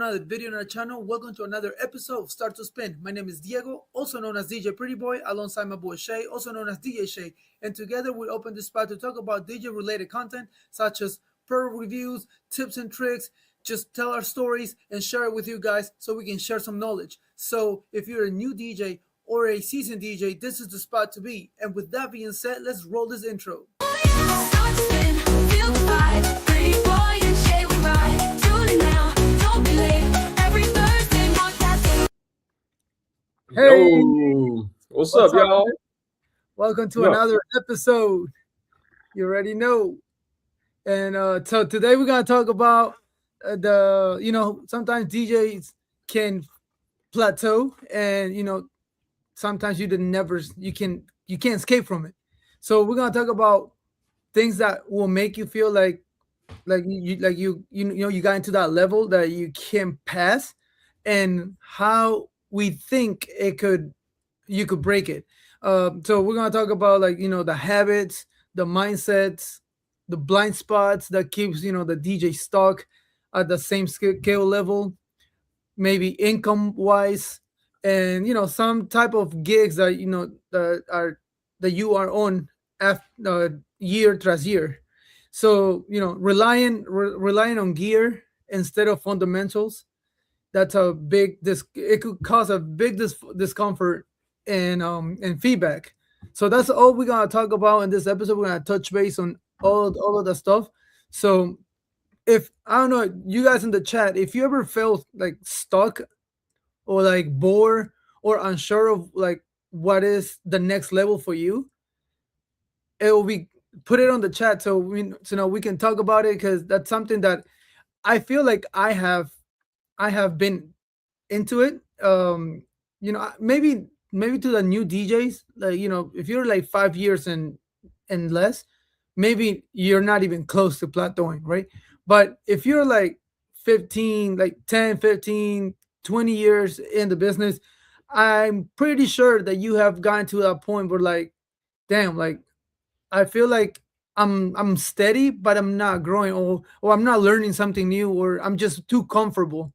another video on our channel. Welcome to another episode of Start to Spin. My name is Diego, also known as DJ Pretty Boy, alongside my boy Shay, also known as DJ Shay. And together we open this spot to talk about DJ related content such as product reviews, tips and tricks, just tell our stories and share it with you guys so we can share some knowledge. So if you're a new DJ or a seasoned DJ, this is the spot to be. And with that being said, let's roll this intro. Hey, Yo, what's up, y'all? welcome to Yo, another episode. You already know. And so today we're gonna talk about sometimes DJs can plateau, and sometimes you can't escape from it. So we're gonna talk about things that will make you feel like you got into that level that you can't pass, and how we think it could you could break it. So we're gonna talk about the habits, the mindsets, the blind spots that keeps the DJ stuck at the same scale level, maybe income wise, and some type of gigs that you are on year tras year. So relying on gear instead of fundamentals, that's a it could cause a big discomfort and feedback. So that's all we're gonna talk about in this episode. We're gonna touch base on all of the stuff. So if I don't know, you guys in the chat, if you ever felt like stuck or like bored or unsure of like what is the next level for you, it will be put it on the chat so we can talk about it, because that's something that I feel like I have been into it. Maybe to the new DJs, like if you're like 5 years and less, maybe you're not even close to plateauing, right? But if you're like 15, like 10, 15, 20 years in the business, I'm pretty sure that you have gotten to that point where like, damn, like I feel like I'm steady, but I'm not growing, or I'm not learning something new, or I'm just too comfortable.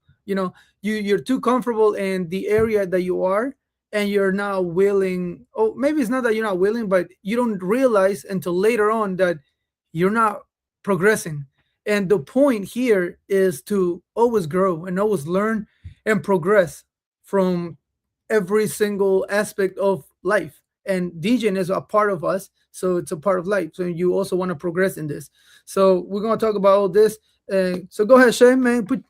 You're too comfortable in the area that you are, and you're not willing. Oh, maybe it's not that you're not willing, but you don't realize until later on that you're not progressing. And the point here is to always grow and always learn and progress from every single aspect of life. And DJing is a part of us, so it's a part of life. So you also want to progress in this. So we're gonna talk about all this. So go ahead, Shay, man, put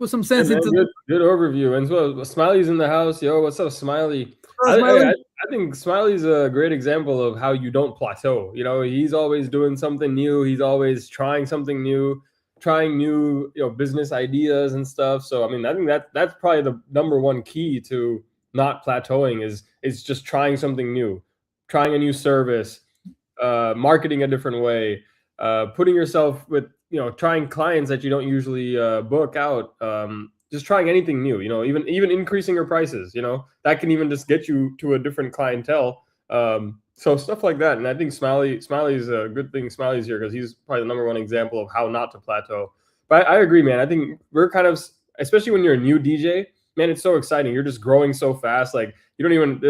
some hey sense man, into good overview. And so Smiley's in the house. Yo, what's up, Smiley? us, Smiley. I think Smiley's a great example of how you don't plateau. He's always doing something new. He's always trying something new, trying new business ideas and stuff. So I mean, I think that's probably the number one key to not plateauing is just trying something new, trying a new service, marketing a different way, putting yourself with trying clients that you don't usually book out, just trying anything new, even increasing your prices, that can even just get you to a different clientele. So stuff like that. And I think Smiley's a good thing. Smiley's here because he's probably the number one example of how not to plateau. But I agree, man. I think we're kind of, especially when you're a new DJ, man, it's so exciting. You're just growing so fast. Like you don't even,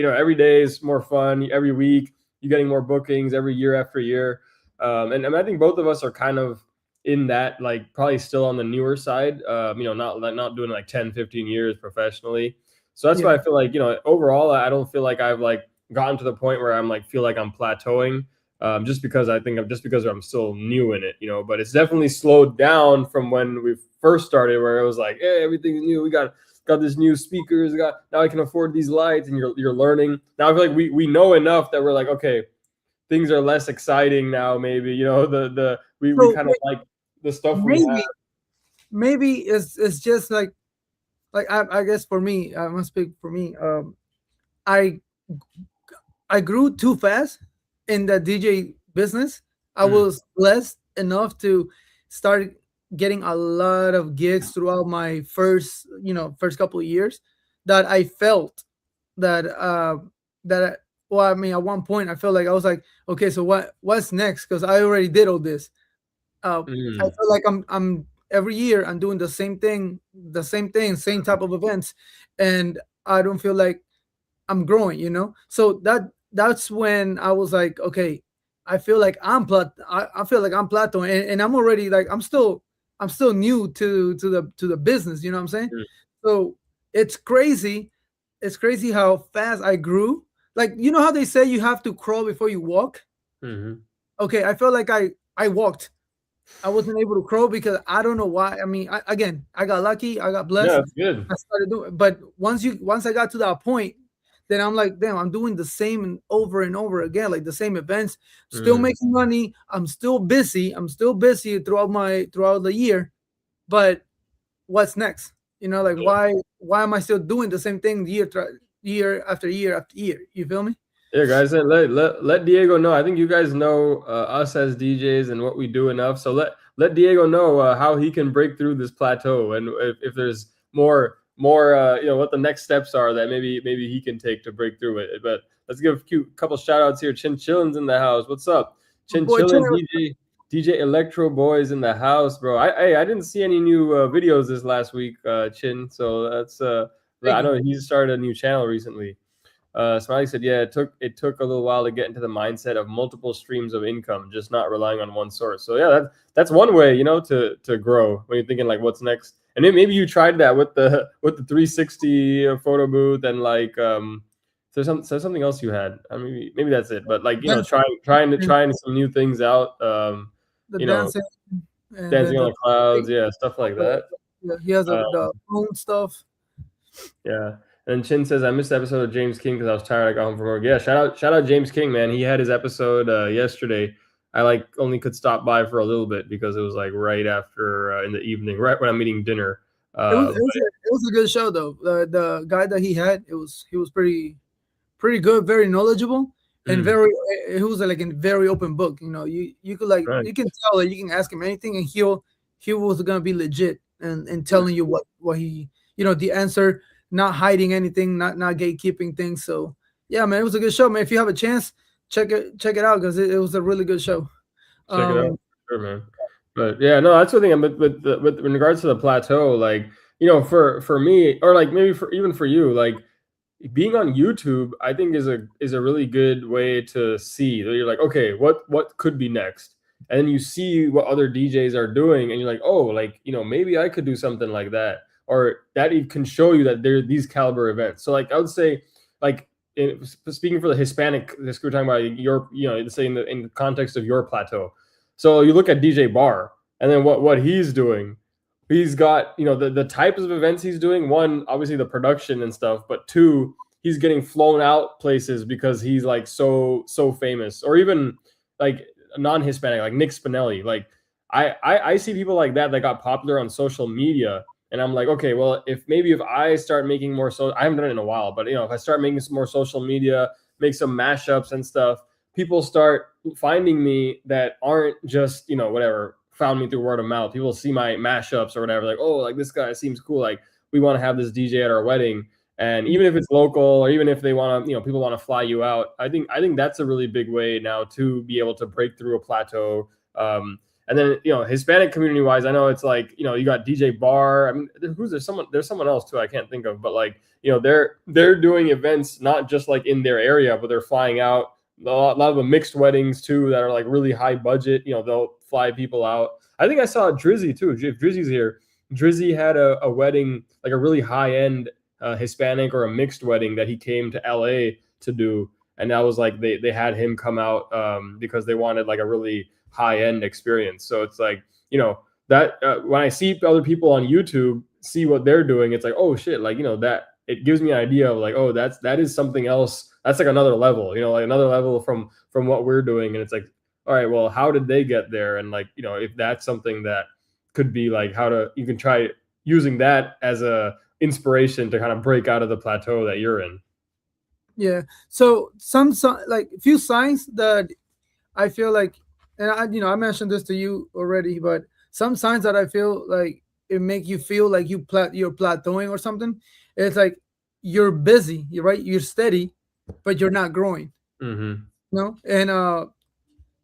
every day is more fun. Every week you're getting more bookings every year after year. And I think both of us are kind of in that, like probably still on the newer side, not doing like 10, 15 years professionally. So that's why I feel like, overall, I don't feel like I've like gotten to the point where I'm like, feel like I'm plateauing, just because I'm still new in it, but it's definitely slowed down from when we first started, where it was like, hey, everything's new. We got this new speakers. Now I can afford these lights, and you're learning. Now I feel like we know enough that we're like, okay, things are less exciting now. Maybe we kind of like the stuff we have. Maybe it's just like I guess for me, I must speak for me. I I grew too fast in the DJ business. I was blessed enough to start getting a lot of gigs throughout my first couple of years, that I felt that well, I mean, at one point I felt like I was like, okay, so what's next? Because I already did all this. I Mm. feel like every year I'm doing the same thing, same type of events, and I don't feel like I'm growing. So that's when I was like, okay, I feel like I'm plateauing, and I'm already like I'm still new to the business. You know what I'm saying? Mm. So it's crazy. It's crazy how fast I grew. Like, you know how they say you have to crawl before you walk? Mm-hmm. Okay, I felt like I walked. I wasn't able to crow because I don't know why. I mean, again, I got lucky, I got Yeah, blessed. that's good. I started doing, but once I got to that point, then I'm like, damn, I'm doing the same and over again, like the same events, still Mm. making money. I'm still busy. I'm still busy throughout the year. But what's next? Like, why am I still doing the same thing year after year after year? You feel me? Yeah, guys, and let Diego know. I think you guys know us as DJs and what we do enough. So let Diego know how he can break through this plateau, and if there's more what the next steps are that maybe he can take to break through it. But let's give a couple shout outs here. Chin Chillin's in the house. What's up? My Chin boy, Chillin, DJ Electro Boys in the house, bro. I didn't see any new videos this last week, Chin. So that's I know he started a new channel recently. Smiley said, "Yeah, it took a little while to get into the mindset of multiple streams of income, just not relying on one source." So yeah, that's one way, to grow when you're thinking like, what's next. And then maybe you tried that with the 360 photo booth and like there's something else you had. I mean, maybe that's it. But like dancing, trying some new things out. the You know, dancing, and dancing then on the the clouds, yeah, stuff like that. yeah, he has Uh, the phone stuff. Yeah. And Chin says, I missed the episode of James King because I was tired. I got home from work. Yeah, shout out James King, man. He had his episode yesterday. I like only could stop by for a little bit because it was like right after in the evening, right when I'm eating dinner. It was Uh, it was a, it was a good show though. The guy that he was pretty good, very knowledgeable, and mm, he was like a very open book. You could like right. you can tell that you can ask him anything, and he was gonna be legit and telling you what he the answer, not hiding anything, not gatekeeping things. So yeah, man, it was a good show, man. If you have a chance, check it out because it was a really good show. Check it out. Um, Sure, man. But yeah, no, that's the thing. But with in regards to the plateau, like for me, or like maybe for even for you, like being on YouTube, I think is a really good way to see that you're like, okay, what could be next, and then you see what other DJs are doing, and you're like, oh, like maybe I could do something like that, or that it can show you that there are these caliber events. So like I would say, like speaking for the Hispanic, this we're talking about your, say in the context of your plateau. So you look at DJ Bar, and then what he's doing, he's got the types of events he's doing. One, obviously the production and stuff, but two, he's getting flown out places because he's like so famous. Or even like non-Hispanic, like Nick Spinelli. Like I see people like that got popular on social media, and I'm like, okay, well, if I start making more, so I haven't done it in a while, but if I start making some more social media, make some mashups and stuff, people start finding me that aren't just whatever found me through word of mouth. People see my mashups or whatever, like, oh, like this guy seems cool, like we want to have this DJ at our wedding. And even if it's local, or even if they want to, people want to fly you out, I think that's a really big way now to be able to break through a plateau. And then Hispanic community wise, I know it's like you got DJ Bar. I mean, there's someone else too I can't think of, but like they're doing events not just like in their area, but they're flying out. A lot of the mixed weddings too that are like really high budget. They'll fly people out. I think I saw Drizzy too. If Drizzy's here, Drizzy had a wedding, like a really high end Hispanic or a mixed wedding that he came to LA to do, and that was like they had him come out because they wanted like a really high end experience. So it's like that when I see other people on YouTube see what they're doing, it's like, oh shit, like that it gives me an idea of like, oh, that is something else. That's like another level, like another level from what we're doing. And it's like, all right, well, how did they get there? And like, if that's something that could be like you can try using that as a inspiration to kind of break out of the plateau that you're in. yeah. So like a few signs that I feel like, and I mentioned this to you already, but some signs that I feel like it make you feel like you're plateauing or something. It's like you're busy, you're right, you're steady, but you're not growing. Mm-hmm. And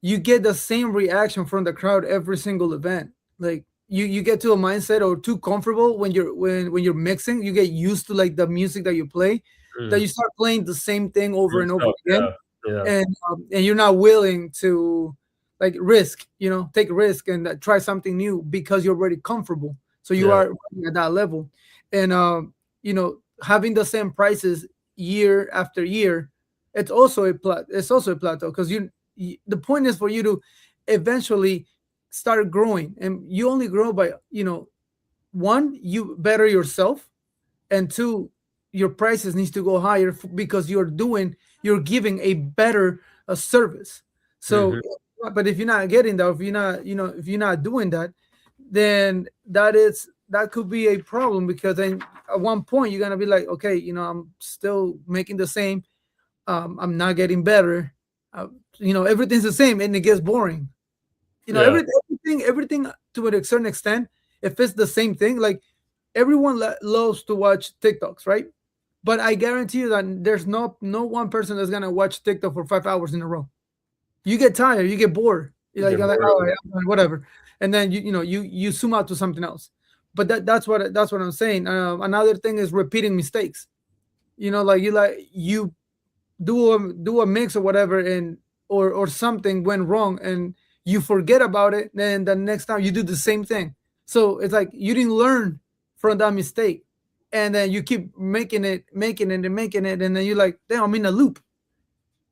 you get the same reaction from the crowd every single event. Like you get to a mindset or too comfortable when you're mixing. You get used to like the music that you play, that Mm. you start playing the same thing over Same and over stuff. again, Yeah. Yeah. and you're not willing to like risk, take risk and try something new because you're already comfortable. So you Yeah. are at that level, and having the same prices year after year, it's also a plateau because the point is for you to eventually start growing, and you only grow by one, you better yourself, and two, your prices needs to go higher because you're giving a better service. So Hmm. but if you're not getting that, if you're not if you're not doing that, then that could be a problem, because then at one point you're gonna be like, okay, I'm still making the same, I'm not getting better, uh, everything's the same, and it gets boring. Yeah. Everything to a certain extent, if it's the same thing, like everyone loves to watch TikToks, right? But I guarantee you that there's no one person that's gonna watch TikTok for 5 hours in a row. You get tired, you get bored. Get You're like, bored of oh it. yeah, whatever, and then you zoom out to something else. But that's what I'm saying. Another thing is repeating mistakes. You do a mix or whatever, and or something went wrong, and you forget about it, then the next time you do the same thing. So it's like you didn't learn from that mistake, and then you keep making it, and then you're like, damn, I'm in a loop.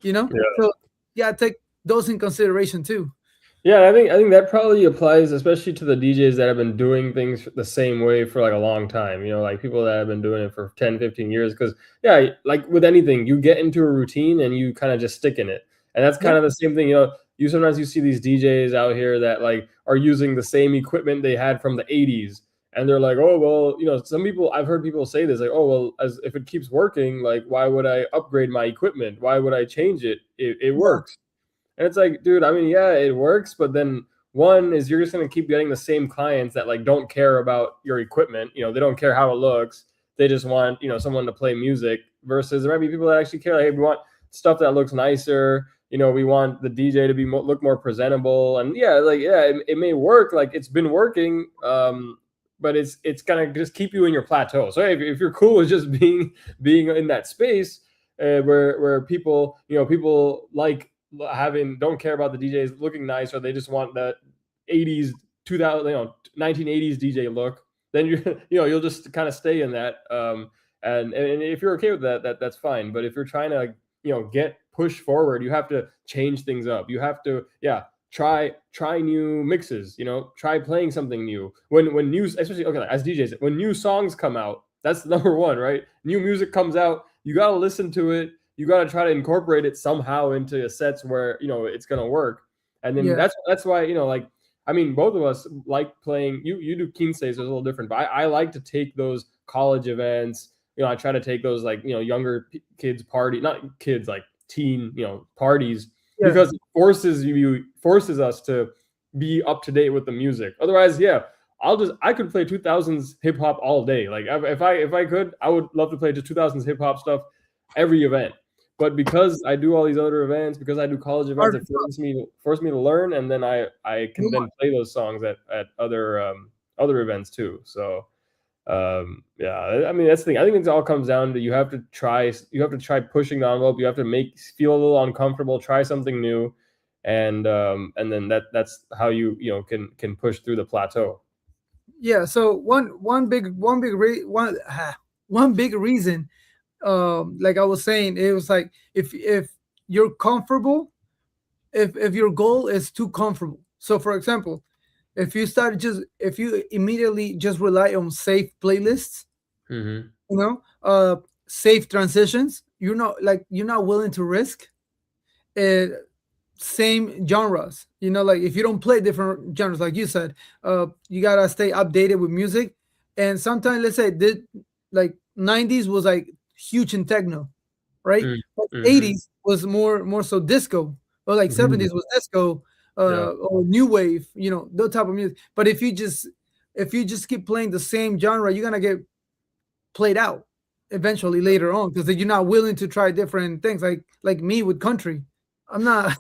So yeah, take those in consideration too. Yeah, I think that probably applies especially to the DJs that have been doing things the same way for like a long time. Like people that have been doing it for 10, 15 years. Because yeah, like with anything, you get into a routine and you kind of just stick in it. And that's Yeah, kind of the same thing. You sometimes you see these DJs out here that like are using the same equipment they had from the 80s. And they're like, oh well, some people, I've heard people say this, like, oh well, as if it keeps working, like why would I upgrade my equipment? Why would I change it? It yeah, works. And it's like, dude, I mean, yeah, it works, but then one is you're just gonna keep getting the same clients that like don't care about your equipment. They don't care how it looks. They just want, someone to play music. Versus there might be people that actually care. Like, hey, we want stuff that looks nicer. We want the DJ to be look more presentable. And yeah, like yeah, it may work. Like it's been working. But it's gonna just keep you in your plateau. So hey, if you're cool with just being in that space, where people like having don't care about the DJs looking nice, or they just want that 80s 2000 1980s DJ look, then you'll just kind of stay in that. And if you're okay with that's fine. But if you're trying to get push forward, you have to change things up. You have to try new mixes. Try playing something new when new, especially okay, like, as DJs, when new songs come out, that's number one, right? New music comes out, you got to listen to it, you got to try to incorporate it somehow into sets where it's going to work. And then yeah, that's why like, I mean, both of us like playing. You do quince, so it's a little different, but I like to take those college events. I try to take those like younger kids party, not kids, like teen parties, yeah. because it forces us to be up to date with the music. Otherwise, yeah, I could play 2000s hip hop all day. Like if I could, I would love to play just 2000s hip hop stuff every event. But because I do all these other events, because I do college events, Hard it to stop. forces me to learn, and then I can Move on. then play those songs at other events too. So yeah, I mean that's the thing. I think it all comes down to you have to try pushing the envelope. You have to feel a little uncomfortable, try something new, and then that's how you can push through the plateau. Yeah. So one big reason, like I was saying, it was like if you're comfortable, if your goal is too comfortable. So for example, if you immediately just rely on safe playlists, Hmm. you know, uh, safe transitions, you're not willing to risk uh, same genres. Like if you don't play different genres, like you said, you gotta stay updated with music. And sometimes, let's say, like 90s was like huge in techno, right? But Mm-hmm. 80s was more so disco, or like Hmm. 70s was disco, Yeah. or new wave, those type of music. But if you just keep playing the same genre, you're gonna get played out eventually later on, because you're not willing to try different things. Like me with country, I'm not.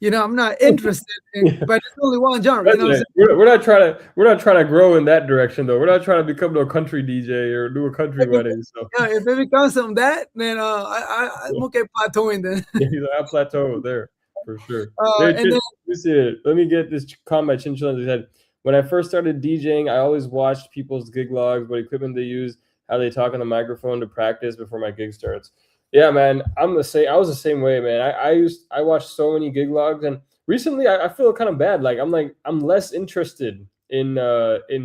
I'm not interested in, but it's only one genre. You know what I'm President. We're not trying to grow in that direction though. We're not trying to become no country DJ or do a country saying? wedding. So Yeah, if it becomes from that, then I'm okay plateauing then. yeah, he's like, I plateau there for sure. Hey, And then let me see it. Let me get this comment. Chinchilla he said, when I first started DJing, I always watched people's gig logs, what equipment they use, how they talk on the microphone to practice before my gig starts. Yeah, man, I'm the same. I was the same way, man. I watched so many gig logs, and recently I feel kind of bad. Like I'm less interested in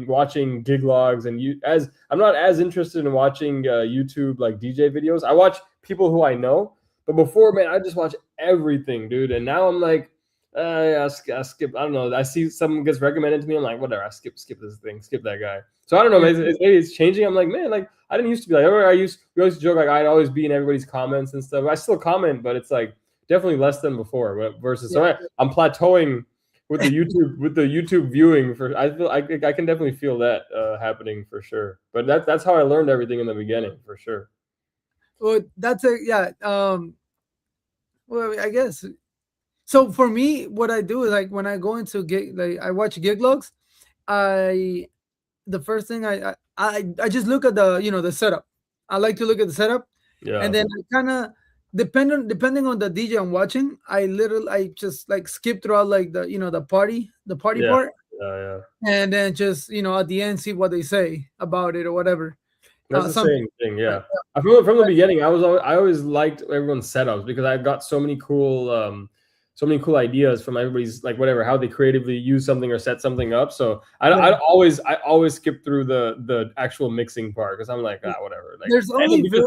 watching gig logs, and you as I'm not as interested in watching YouTube like DJ videos. I watch people who I know, but before, man, I just watch everything, dude. And now I'm like, yeah, I skip. I don't know. I see something gets recommended to me. I'm like, whatever. I skip this thing. Skip that guy. So I don't know. yeah, Maybe it's changing. I'm like, man, like I didn't used to be like. We always joke like I'd always be in everybody's comments and stuff. I still comment, but it's like definitely less than before. Versus, yeah. so I'm plateauing with the YouTube viewing. For I feel I can definitely feel that happening for sure. But that's how I learned everything in the beginning for sure. Well, that's a yeah. Well, I guess so. For me, what I do is like when I go into gig, like I watch gig logs. I the first thing I just look at the setup. I like to look at the setup, and Yeah, then I kind of depending on the DJ I'm watching, I just like skip throughout like the party yeah, part, yeah. and then just at the end see what they say about it or whatever. That's the Something same thing, like yeah. that. From the But beginning, I always liked everyone's setups because I got so many cool ideas from everybody's like whatever how they creatively use something or set something up. So yeah, I always skip through the actual mixing part because I'm like whatever like there's and only because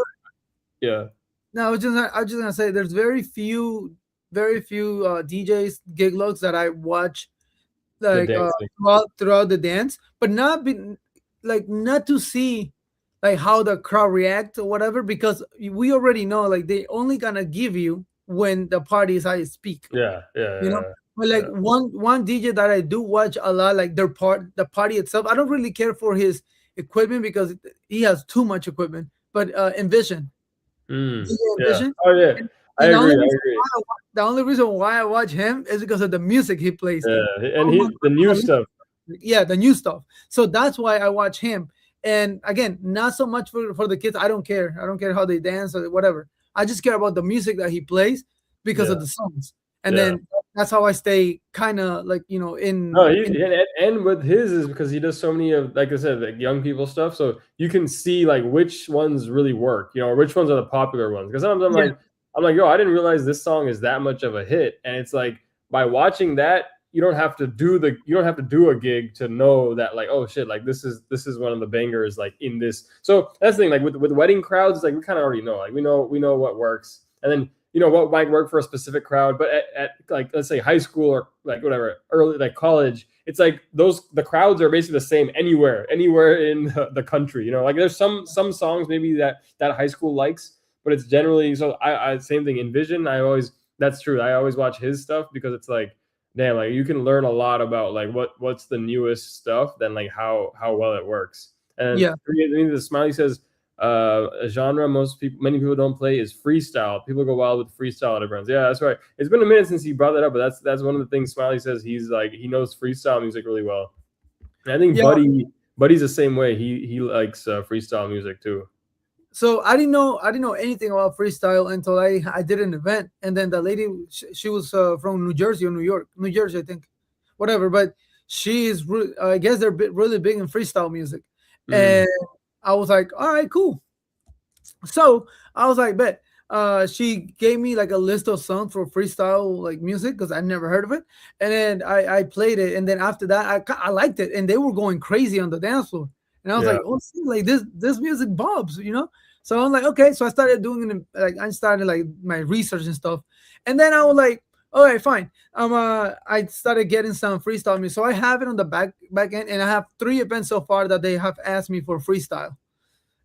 yeah no, I was just gonna say there's very few DJs gig logs that I watch the like dancing throughout the dance, but not to see like how the crowd react or whatever, because we already know like they only gonna give you when the party is high speak, yeah you know. yeah But like yeah one DJ that I do watch a lot, like the party itself. I don't really care for his equipment because he has too much equipment. But Envision, DJ yeah Envision, oh yeah and, I and the only agree reason why I watch him is because of the music he plays. yeah and Oh he my the new God, stuff yeah, the new stuff. So that's why I watch him. And again, not so much for the kids. I don't care. I don't care how they dance or whatever. I just care about the music that he plays because yeah of the songs. And yeah. then that's how I stay kind of like No, in and with his is because he does so many of like I said, like young people stuff. So you can see like which ones really work, or which ones are the popular ones. Because sometimes yeah, I'm like, yo, I didn't realize this song is that much of a hit. And it's like by watching that, you don't have to do a gig to know that like, oh shit, like this is one of the bangers like in this. So that's the thing, like with wedding crowds, it's like we kind of already know, like we know what works, and then what might work for a specific crowd. But at like let's say high school or like whatever early like college, it's like the crowds are basically the same anywhere in the country. Like there's some songs maybe that high school likes, but it's generally so. I same thing. Envision. That's true. I always watch his stuff because it's like damn, like you can learn a lot about like what's the newest stuff than like how well it works. And yeah. the Smiley says a genre many people don't play is freestyle. People go wild with freestyle at events. Yeah, that's right. It's been a minute since he brought that up, but that's one of the things Smiley says. He's like he knows freestyle music really well. And I think Yeah. Buddy's the same way. He likes freestyle music too. So I didn't know anything about freestyle until I did an event, and then the lady, she was from New Jersey or New Jersey, I think, whatever. But I guess they're really big in freestyle music, Mm, and I was like, all right, cool. So I was like, bet. She gave me like a list of songs for freestyle like music because I never heard of it, and then I played it, and then after that I liked it, and they were going crazy on the dance floor, and I was yeah. like, oh, see, like this music bobs. So I'm like, okay, so I started doing it, like I started like my research and stuff, and then I was like, all right, fine. I started getting some freestyle music, so I have it on the back end, and I have 3 events so far that they have asked me for freestyle,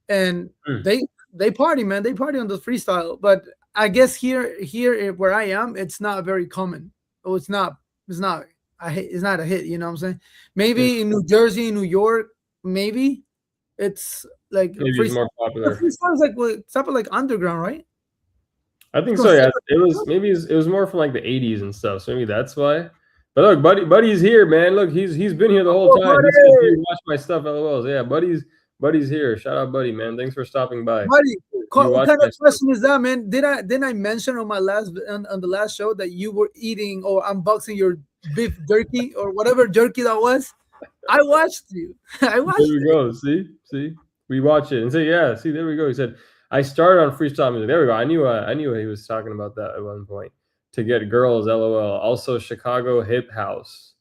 and Mm. they party, man. They party on the freestyle. But I guess here where I am, it's not very common. Oh, it's not it's not a hit. You know what I'm saying? Mm. Maybe in New Jersey, New York, maybe it's like Maybe it's freestyle. more But popular. freestyle is like type of like underground, right? I think It's so. Yeah, considered. it was maybe it was more from like the '80s and stuff. So maybe that's why. But look, Buddy's here, man. Look, he's been here the whole Oh, time. He said, "Do buddy, you watch my stuff?" LOL. Yeah, Buddy's here. Shout out, Buddy, man. Thanks for stopping by. buddy. Do you What watch kind my of stuff? question is that, man? Didn't I mention on my on the last show that you were eating or unboxing your beef jerky or whatever jerky that was? I watched you. I There watched we it. go. See, we watch it and say, yeah. See, there we go. He said, I started on freestyle music. There we go. I knew he was talking about that at one point. To get girls, LOL. Also, Chicago hip house.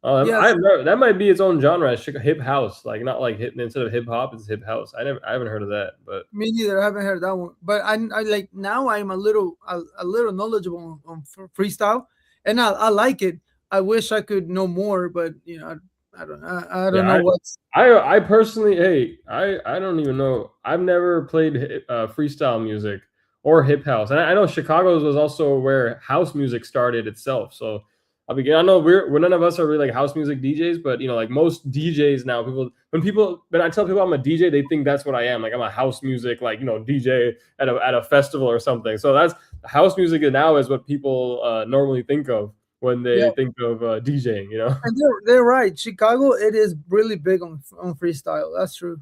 Yes, That might be its own genre, hip house. Like not like hip instead of hip hop, it's hip house. I haven't heard of that, but me neither. I haven't heard that one, but I like now. I'm a little knowledgeable on freestyle, and I like it. I wish I could know more, but I don't I don't know yeah, what's. I personally, hey, I don't even know. I've never played freestyle music or hip house, and I know Chicago's was also where house music started itself. So I know we're none of us are really like house music DJs, but like most DJs now, when I tell people I'm a DJ, they think that's what I am. Like I'm a house music like DJ at a festival or something. So that's house music now is what people normally think of when Yeah, they think of DJing. and they're right. Chicago, it is really big on freestyle. That's true.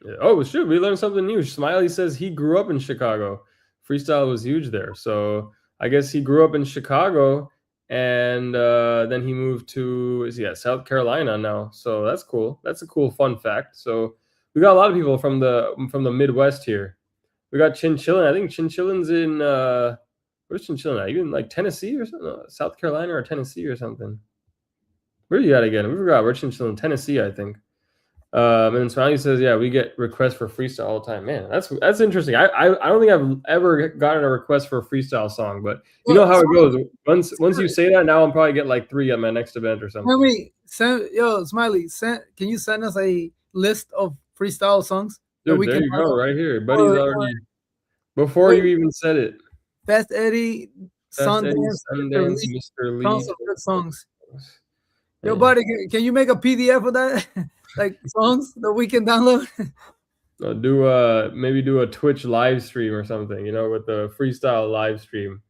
Yeah. Oh, shoot, we learned something new. Smiley says he grew up in Chicago. Freestyle was huge there. So I guess he grew up in Chicago and then he moved to South Carolina now. So that's cool. That's a cool fun fact. So we got a lot of people from the Midwest here. We got Chinchillin. I think Chinchillin's in where's Chinchillin at? Even like Tennessee or something? South Carolina or Tennessee or something. Where are you at again? We forgot. We're Chinchillin, Tennessee, I think. And then Smiley says, "Yeah, we get requests for freestyle all the time." Man, that's interesting. I don't think I've ever gotten a request for a freestyle song, but you know Well, how it Smiley, goes. Once you say that, now I'll probably get like 3 at my next event or tell something. me, Smiley, can you send us a list of freestyle songs that Dude, we there can you go, download? right here. Buddy's Or already before wait, you even said it. Fast Eddie, Fast Eddie, Sundance, Mr. Sundance, Lee, Mr. tons Lee. of good songs. Yo, Man. buddy, can you make a PDF of that? Like songs that we can download? Maybe do a Twitch live stream or something, with the freestyle live stream.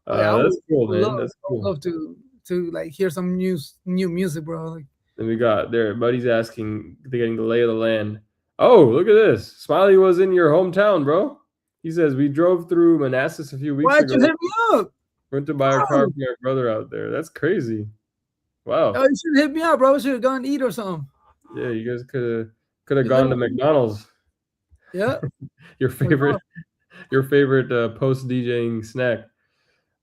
Oh yeah, That's cool, would man. love, That's I would cool. love to like hear some new music, bro. Like, Then we got there. Buddy's asking, getting the lay of the land. Oh, look at this. Smiley was in your hometown, bro. He says we drove through Manassas a few weeks why'd you ago. hit me up? Went to buy a car Bro, for my brother out there. That's crazy. Wow. yo, you should hit me up, bro. We should have gone to eat or something. Yeah, you guys could have You gone live- to McDonald's. Yeah. Your favorite post DJing snack.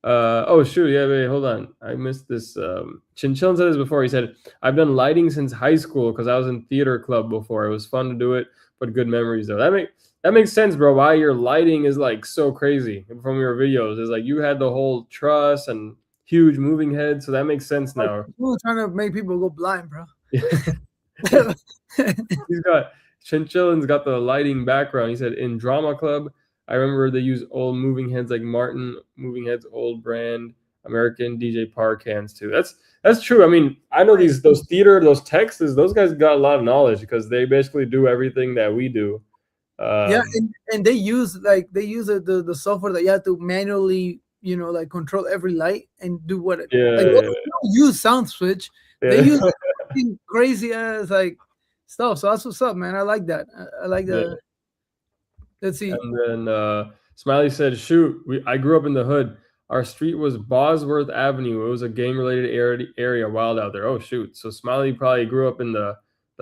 Oh shoot, yeah, wait, hold on. I missed this. Chinchillin said this before. He said, I've done lighting since high school because I was in theater club before. It was fun to do it, but good memories though. That makes sense, bro. Why your lighting is like so crazy from your videos. Is like you had the whole truss and huge moving head, so that makes sense Like, now. people trying to make people go blind, bro. He's got Chinchillin's got the lighting background. He said in drama club, I remember they use old moving heads like Martin Moving Heads, old brand, American DJ Par cans too. That's true. I mean, I know those techs, those guys got a lot of knowledge because they basically do everything that we do. Yeah, and they use the software that you have to manually like control every light and do what it Yeah, like. They don't use sound switch. They yeah. use crazy ass like stuff. So that's what's up, man. I like that. I like Yeah. that. Let's see. And then Smiley said, "Shoot, I grew up in the hood. Our street was Bosworth Avenue. It was a gang-related area, wild out there. Oh shoot! So Smiley probably grew up in the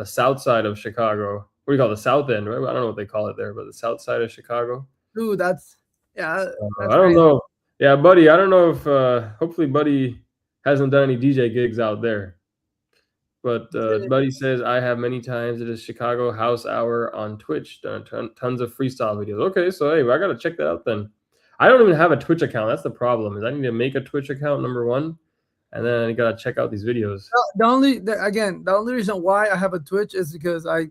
south side of Chicago. What do you call it? The South End, right? I don't know what they call it there, but the south side of Chicago. Dude, that's I that's don't crazy. know. Yeah, Buddy. I don't know if hopefully Buddy hasn't done any DJ gigs out there. But Buddy says, I have many times. It is Chicago House Hour on Twitch. Done tons of freestyle videos. Okay, so hey, I got to check that out then. I don't even have a Twitch account. That's the problem. Is I need to make a Twitch account, number one, and then I got to check out these videos. The only reason why I have a Twitch is because I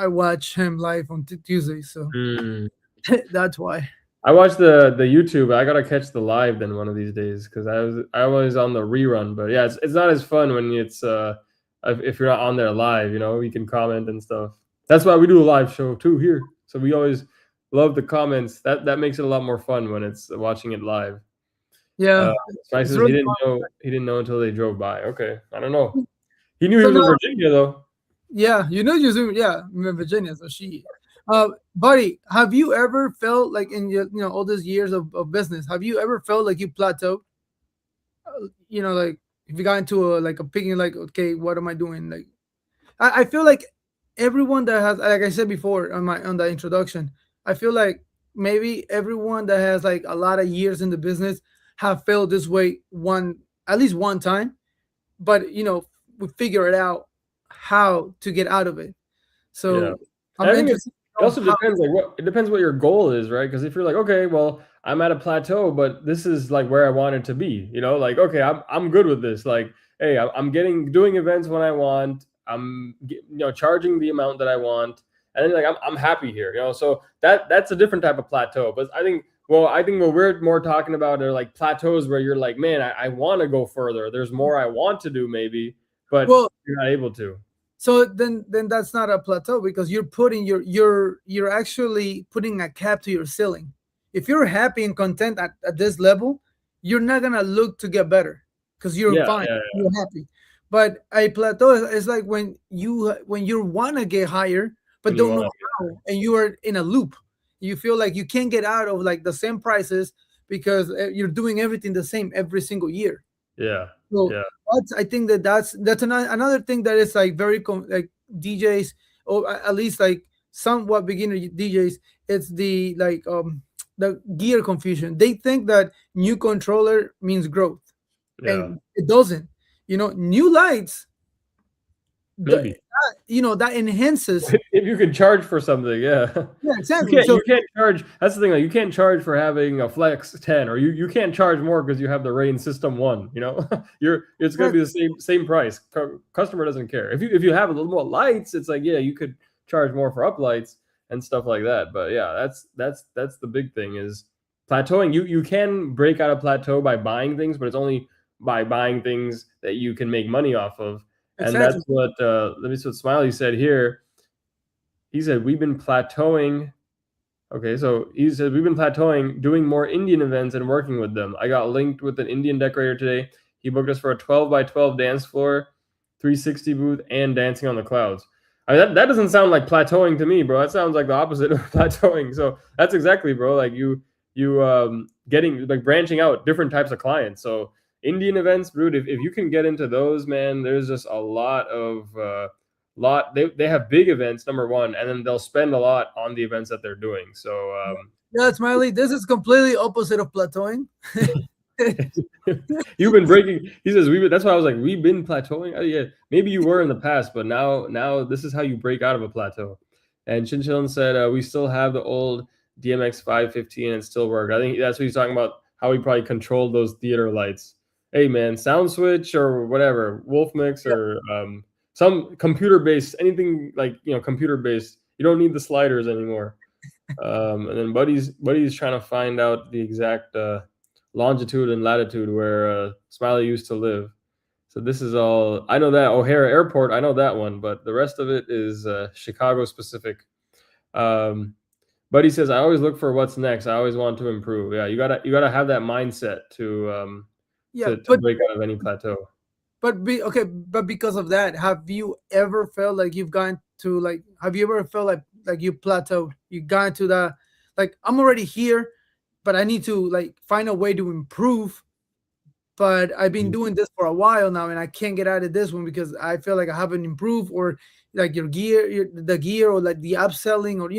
watch him live on Tuesday, so that's why. I watched the YouTube. I gotta catch the live then one of these days because I was on the rerun. But yeah, it's not as fun when it's if you're not on there live. You can comment and stuff. That's why we do a live show too here. So we always love the comments. That makes it a lot more fun when it's watching it live. Uh, Yeah, Spice it's says really he didn't know until they drove by. Okay, I don't know. fun. He knew he So was in now, Virginia though. yeah, you know, yeah, I'm in Virginia, so she, buddy, have you ever felt like in your, all these years of business, have you ever felt like you plateaued? Like if you got into a like a picking, like, okay, what am I doing? Like, I feel like everyone that has, like I said before on the introduction, I feel like maybe everyone that has like a lot of years in the business have felt this way at least one time, but we figure it out how to get out of it. Yeah. So And I'm I think interested it to know also how. depends, like what it depends what your goal is, right? Because if you're like, okay, well, I'm at a plateau, but this is like where I want it to be, like, okay, I'm good with this. Like, hey, I'm getting doing events when I want. Charging the amount that I want, and then like I'm happy here. So that's a different type of plateau. But I think what we're more talking about are like plateaus where you're like, man, I want to go further. There's more I want to do, maybe, but Well, you're not able to. so then that's not a plateau because you're putting you're actually putting a cap to your ceiling. If you're happy and content at this level, you're not gonna look to get better because you're Yeah, fine, yeah, you're happy. But a plateau is like when you wanna get higher but when you don't want know to. how, and you are in a loop. You feel like you can't get out of like the same prices because you're doing everything the same every single year. Yeah, So yeah, I think that's another thing that is like very like DJs, or at least like somewhat beginner DJs. It's the gear confusion. They think that new controller means growth, yeah. and it doesn't. New lights, Maybe that enhances. if you can charge for something, yeah. Yeah, You exactly. can't So you can't charge. That's the thing. Like you can't charge for having a Flex 10, or you can't charge more because you have the Rain System 1. It's gonna be the same price. Customer doesn't care. If you have a little more lights, it's like, yeah, you could charge more for uplights and stuff like that. But yeah, that's the big thing is plateauing. You can break out a plateau by buying things, but it's only by buying things that you can make money off of. And that's exactly. what let me see what Smiley said here. He said we've been plateauing. Okay, so he said we've been plateauing, doing more Indian events and working with them. I got linked with an Indian decorator today. He booked us for a 12 by 12 dance floor, 360 booth, and dancing on the clouds. I mean, that doesn't sound like plateauing to me, bro. That sounds like the opposite of plateauing. So that's exactly, bro. Like you getting like branching out different types of clients. So Indian events, dude. If you can get into those, man, there's just a lot of they have big events, number one, and then they'll spend a lot on the events that they're doing. So Yeah, Smiley. This is completely opposite of plateauing. you've been breaking. He says we. That's why I was like, we've been plateauing. Oh yeah, maybe you were in the past, but now this is how you break out of a plateau. And Chinchillin said we still have the old DMX 515 and still work. I think that's what he's talking about. How he probably controlled those theater lights. Hey man, sound switch or whatever, Wolf Mix Yeah. or some computer based, anything like computer based. You don't need the sliders anymore. And then Buddy's trying to find out the exact longitude and latitude where Smiley used to live. So this is all I know that O'Hare Airport. I know that one, but the rest of it is Chicago specific. Um, Buddy says I always look for what's next. I always want to improve. Yeah, you gotta have that mindset to Yeah, to break out of any plateau. but because of that, have you ever felt like you've gone to like have you ever felt like you plateaued? You got to the like I'm already here, but I need to like find a way to improve. But I've been doing this for a while now, and I can't get out of this one because I feel like I haven't improved, or like the gear, or like the upselling, or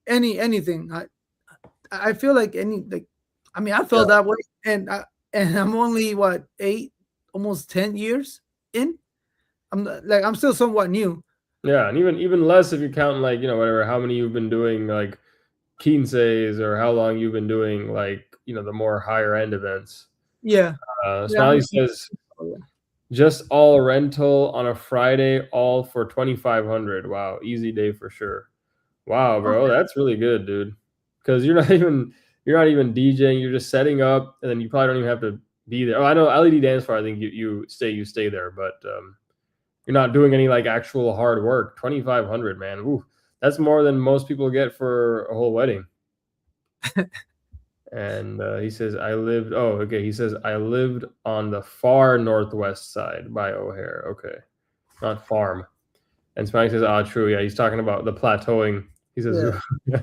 anything. I feel like I mean, I Yeah, felt that way, and I'm only what 8, almost 10 years in. I'm still somewhat new. yeah, and even less if you count like whatever how many you've been doing like quinces or how long you've been doing like the more higher end events. Yeah, yeah, Smiley says oh, yeah. just all rental on a Friday, all for 2,500. Wow, easy day for sure. Wow, bro, Okay. that's really good, dude. Because you're not even DJing. You're just setting up, and then you probably don't even have to be there. Oh, I know LED dance floor. I think you stay there, but you're not doing any like actual hard work. 2,500, man. Ooh, that's more than most people get for a whole wedding. And he says, I lived. Oh, okay. He says I lived on the far northwest side by O'Hare. Okay, not farm. And Spanish says, "Ah, true. Yeah, he's talking about the plateauing." He says, Yeah.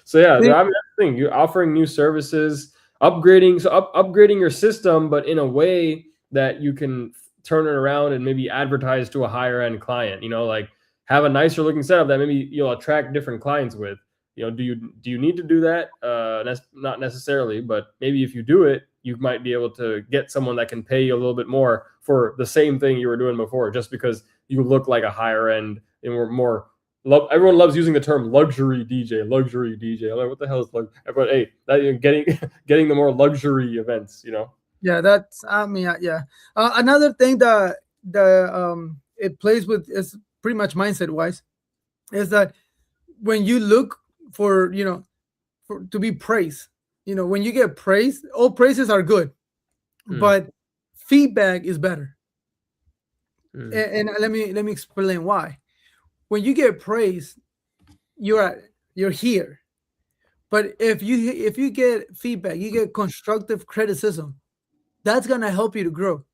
"So yeah, I See, mean, that's the thing. You're offering new services, upgrading, so upgrading your system, but in a way that you can turn it around and maybe advertise to a higher end client. You know, like have a nicer looking setup that maybe you'll attract different clients with. You know, do you need to do that? Not necessarily, but maybe if you do it, you might be able to get someone that can pay you a little bit more for the same thing you were doing before, just because you look like a higher end and we're more love. Everyone loves using the term luxury DJ, luxury DJ. I'm like, what the hell is luxury? But hey, that you're getting getting the more luxury events, you know. yeah, that's I mean, yeah. Another thing that it plays with is pretty much mindset wise is that when you look for to be praised, when you get praised, all praises are good, Mm, but feedback is better. mm, And let me explain why. When you get praise, you're here. But if you get feedback, you get constructive criticism, that's gonna help you to grow.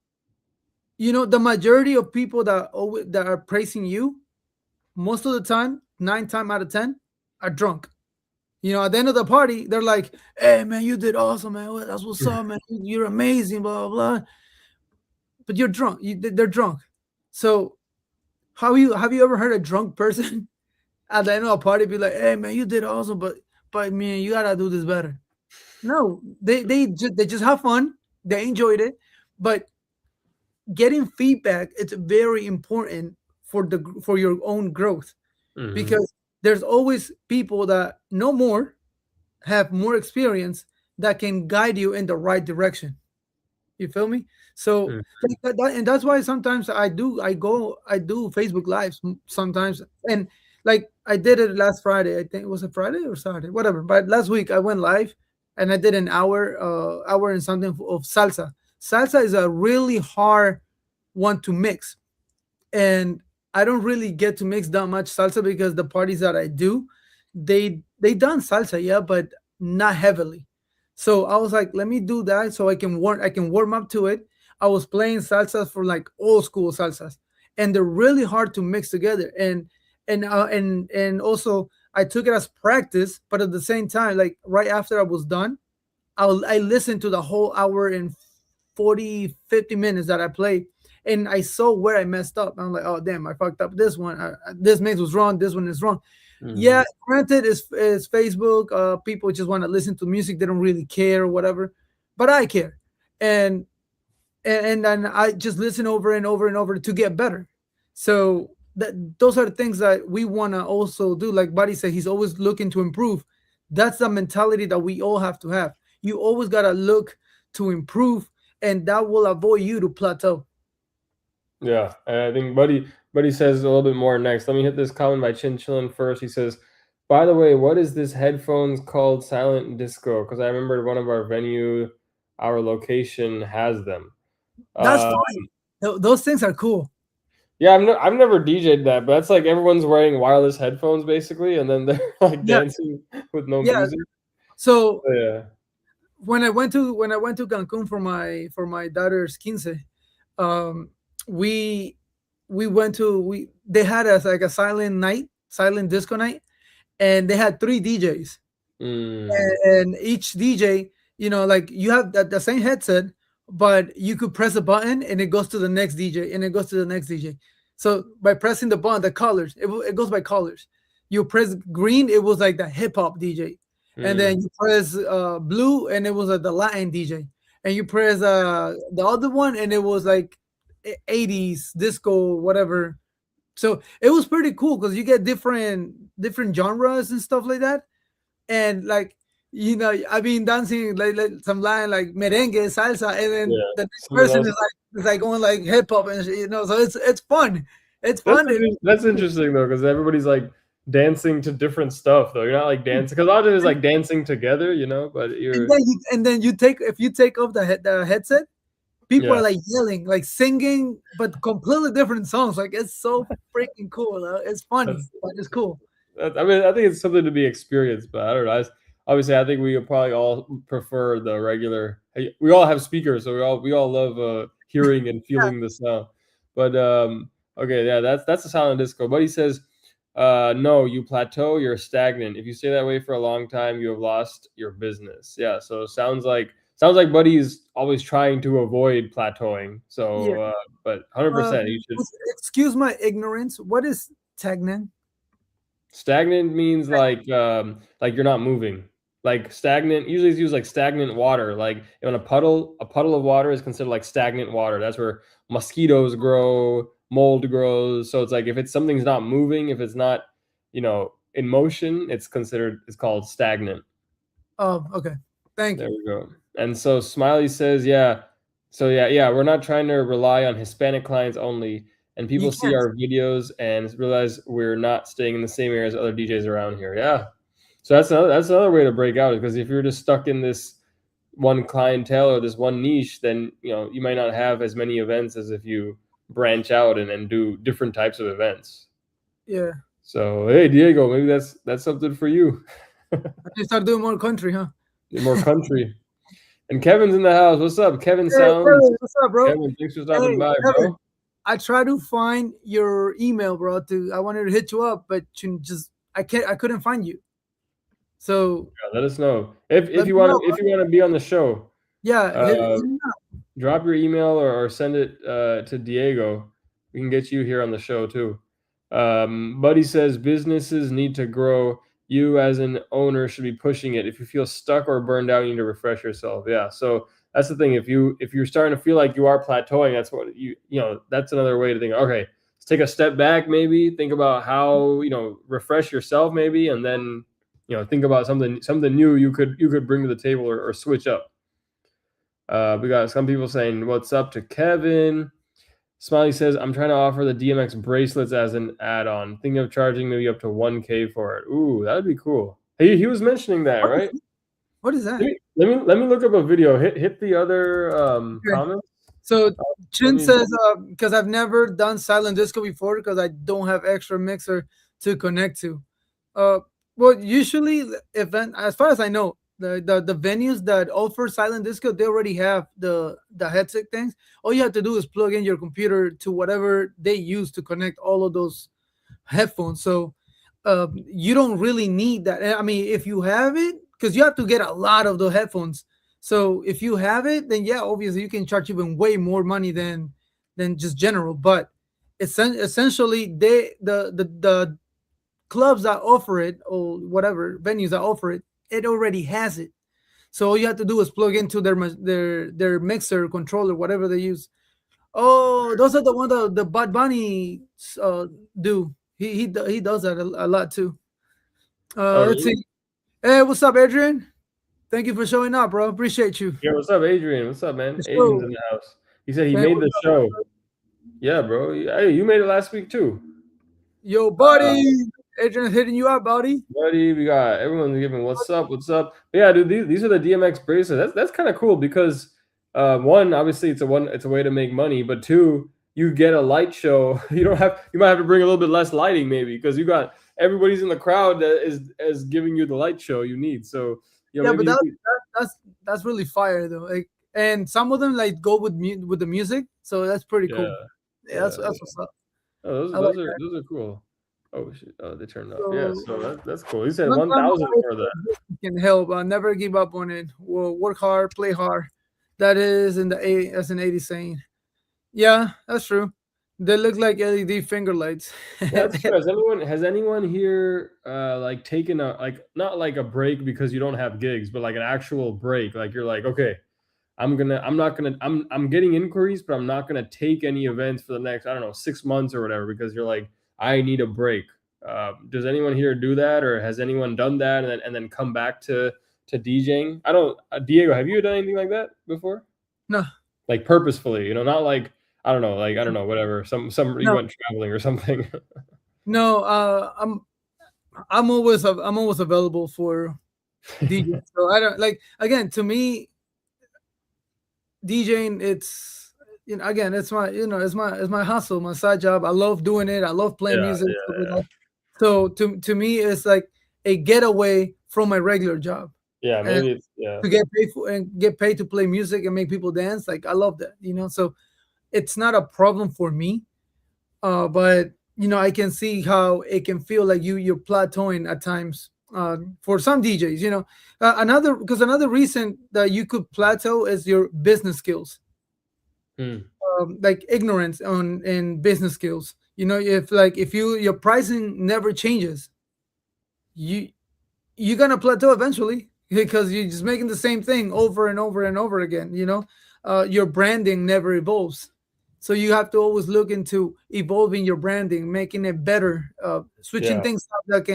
The majority of people that are praising you, most of the time, 9 times out of 10, are drunk. At the end of the party, they're like, "Hey man, you did awesome, man. That's what's up, man. You're amazing, blah blah blah." But you're drunk. They're drunk. So have you ever heard a drunk person at the end of a party be like, "Hey man, you did awesome, but man, you gotta do this better." No, they just have fun. They enjoyed it, but getting feedback, it's very important for your own growth, mm, because there's always people that know more, have more experience, that can guide you in the right direction. You feel me? So mm, and that's why sometimes I do Facebook lives sometimes, and like I did it last Friday. I think, was it Friday or Saturday, whatever. But last week I went live and I did an hour and something of salsa. Salsa is a really hard one to mix, and I don't really get to mix that much salsa because the parties that I do, they done salsa, yeah, but not heavily. So I was like, let me do that so I can warm up to it. I was playing salsas for like old school salsas, and they're really hard to mix together. And also I took it as practice, but at the same time, like right after I was done, I listened to the whole hour and 40, 50 minutes that I played, and I saw where I messed up. I'm like, oh damn, I fucked up this one. This mix was wrong. This one is wrong. mm. Yeah, granted, is Facebook. People just want to listen to music. They don't really care or whatever, but I care, and and then I just listen over and over and over to get better. So those are the things that we want to also do. Like Buddy said, he's always looking to improve. That's the mentality that we all have to have. You always gotta look to improve, and that will avoid you to plateau. Yeah, and I think Buddy says a little bit more next. Let me hit this comment by Chin Chillin first. He says, "By the way, what is this headphones called Silent Disco? Because I remember one of our venue, our location has them." That's Uh, fine. Those things are cool. yeah, I've never DJ'd that, but that's like everyone's wearing wireless headphones basically, and then they're like Yeah, dancing with no yeah. music. So Yeah. when I went to Cancun for my daughter's quince, um, we we went to we they had us like a silent night, silent disco night, and they had three DJs, Mm, and each DJ, like you have the same headset, but you could press a button and it goes to the next DJ and it goes to the next DJ. So by pressing the button, the colors, it goes by colors. You press green, it was like the hip hop DJ, and mm, then you press blue, and it was like the Latin DJ, and you press the other one, and it was like 80s disco, whatever. So it was pretty cool because you get different genres and stuff like that, and like I've been dancing like some line like merengue, salsa, and then yeah. the next Someone person else. is like going like hip hop and shit, so it's fun. It's That's fun. that's interesting though, because everybody's like dancing to different stuff though. You're not like dancing because a lot of it is like dancing together, you know. But And you're then you take if you take off the headset, people are yeah. like yelling, like singing, but completely different songs. Like it's so freaking cool. It's funny, That's, but it's cool. I mean, I think it's something to be experienced, but I don't know. obviously, I think we probably all prefer the regular. Hey, we all have speakers, so we all love hearing and feeling the sound. But okay, yeah, that's the silent disco. But he says, no, you plateau, you're stagnant. If you stay that way for a long time, you have lost your business. Yeah, so sounds like Buddy's always trying to avoid plateauing. Yeah. So, but 100%, you should. Excuse my ignorance. What is stagnant? Stagnant means like you're not moving. Like stagnant usually is used like stagnant water. Like in a puddle of water is considered like stagnant water. That's where mosquitoes grow, mold grows. So it's like if something's not moving, if it's not, in motion, it's called stagnant. Oh, okay. Thank There you. we go. And so Smiley says, yeah. So yeah, we're not trying to rely on Hispanic clients only. And You people see can't. our videos and realize we're not staying in the same area as other DJs around here. Yeah. So that's another way to break out, because if you're just stuck in this one clientele or this one niche, then you might not have as many events as if you branch out and do different types of events. Yeah. So hey, Diego, maybe that's something for you. I should start doing more country, huh? More country. And Kevin's in the house. What's up, Kevin Hey, Sounds? Kevin, what's up, bro? Kevin, thanks for stopping Hey, by, Kevin. bro. I try to find your email, bro. I wanted to hit you up, but you just I can't. I couldn't find you. So Yeah, let us know if let you me want know, to bro. if you want to be on the show. Yeah, Uh, hit me up. Drop your email or send it to Diego. We can get you here on the show too. Buddy says businesses need to grow. You as an owner should be pushing it. If you feel stuck or burned out, you need to refresh yourself. Yeah. So that's the thing. If you're starting to feel like you are plateauing, that's what that's another way to think. Okay, let's take a step back. Maybe think about how refresh yourself. Maybe, and then think about something new you could bring to the table, or switch up. We got some people saying, "What's up to Kevin?" Smiley says, "I'm trying to offer the DMX bracelets as an add-on. Thinking of charging maybe up to 1K for it. Ooh, that would be cool." He was mentioning that, What right? is what is Let that? me let me look up a video. Hit the other Okay. comments. So Let Chin me. says, because I've never done silent disco before because I don't have extra mixer to connect to. Uh, well, usually event as far as I know, the venues that offer silent disco they already have the headset things. All you have to do is plug in your computer to whatever they use to connect all of those headphones. So you don't really need that. I mean, if you have it, because you have to get a lot of the headphones. So if you have it, then yeah, obviously you can charge even way more money than just general. But essentially, the clubs that offer it or whatever venues that offer it, it already has it. So all you have to do is plug into their mixer controller, whatever they use. Oh, those are the one that the Bad Bunny do. He does that a lot too. Oh, Let's see. really? Hey, what's up, Adrian? Thank you for showing up, bro. Appreciate you. Yeah. What's up, Adrian? What's up, man? For Adrian's sure. in the house. He said he Man, made what's the up, show. Yeah, bro. Hey, you made it last week too. yo, Uh, buddy? Adrian hitting you up, buddy. Buddy, we got everyone's giving what's up. But yeah, dude, these are the DMX bracelets. That's kind of cool because one, obviously it's a way to make money, but two, you get a light show. You might have to bring a little bit less lighting maybe because you got everybody's in the crowd that is giving you the light show you need. So Yeah, maybe but you could, that's really fire though. Like, and some of them like go with with the music, so that's pretty yeah, cool. Yeah, yeah. that's what's up. Oh, those I like those are that. those are cool. Oh shit! Oh, they turned off. Yeah, So so that's cool. He said one sometimes thousand for that. can help. Never give up on it. Well, work hard, play hard. That is in the A. That's an 80 saying. Yeah, that's true. They look like LED finger lights. Yeah, that's true. Has anyone here like taken a like not like a break because you don't have gigs, but like an actual break? Like you're like, okay, I'm getting inquiries, but I'm not gonna take any events for the next, I don't know, 6 months or whatever, because you're like, I need a break. Does anyone here do that, or has anyone done that and then come back to DJing? I don't. Diego, have you done anything like that before? No, Like purposefully, not like I don't know, whatever. Some you no, went traveling or something. no. I'm always available for DJ. So I don't like again to me DJing. It's again it's my it's my hustle, my side job. I love doing it. I love playing Yeah, music. yeah, So to me it's like a getaway from my regular job. Yeah, And maybe it's yeah. to get paid for and get paid to play music and make people dance, like I love that, so it's not a problem for me. But I can see how it can feel like you're plateauing at times, for some DJs. Another reason that you could plateau is your business skills, Hmm. like ignorance on in business skills. If your pricing never changes, you you're gonna plateau eventually because you're just making the same thing over and over and over again. Your branding never evolves, so you have to always look into evolving your branding, making it better, switching Yeah, things up that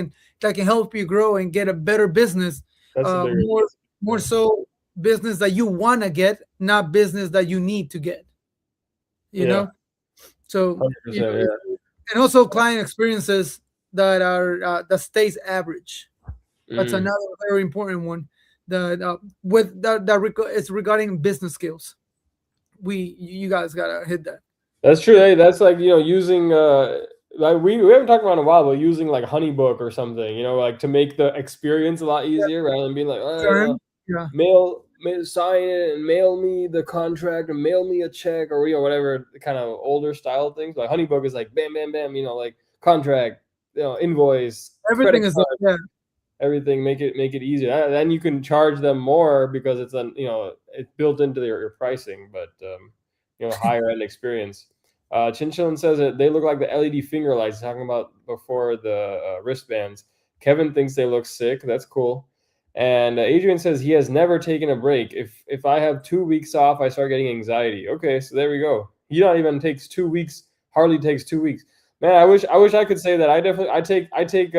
can help you grow and get a better business, that's the bigger more yeah. more so business that you want to get, not business that you need to get. You Yeah, know, so 100%. Yeah. and also client experiences that stays average. That's Mm. another very important one. That with it's regarding business skills. You guys gotta hit that. That's true. Hey, that's like using like we haven't talked about in a while, but using like HoneyBook or something, like to make the experience a lot Yeah, easier rather than being like, term. Yeah, sign it and mail me the contract or mail me a check or whatever the kind of older style things. Like HoneyBook is like bam bam bam, like contract, invoice, credit everything is card, yeah. everything. Make it easier. Then you can charge them more because it's built into your pricing, but higher end experience. Chinchillin says that they look like the LED finger lights talking about before the wristbands. Kevin thinks they look sick. That's cool. And Adrian says he has never taken a break. If I have 2 weeks off, I start getting anxiety. Okay, so there we go. He not even takes 2 weeks. Hardly takes 2 weeks. Man, I wish I could say that. I take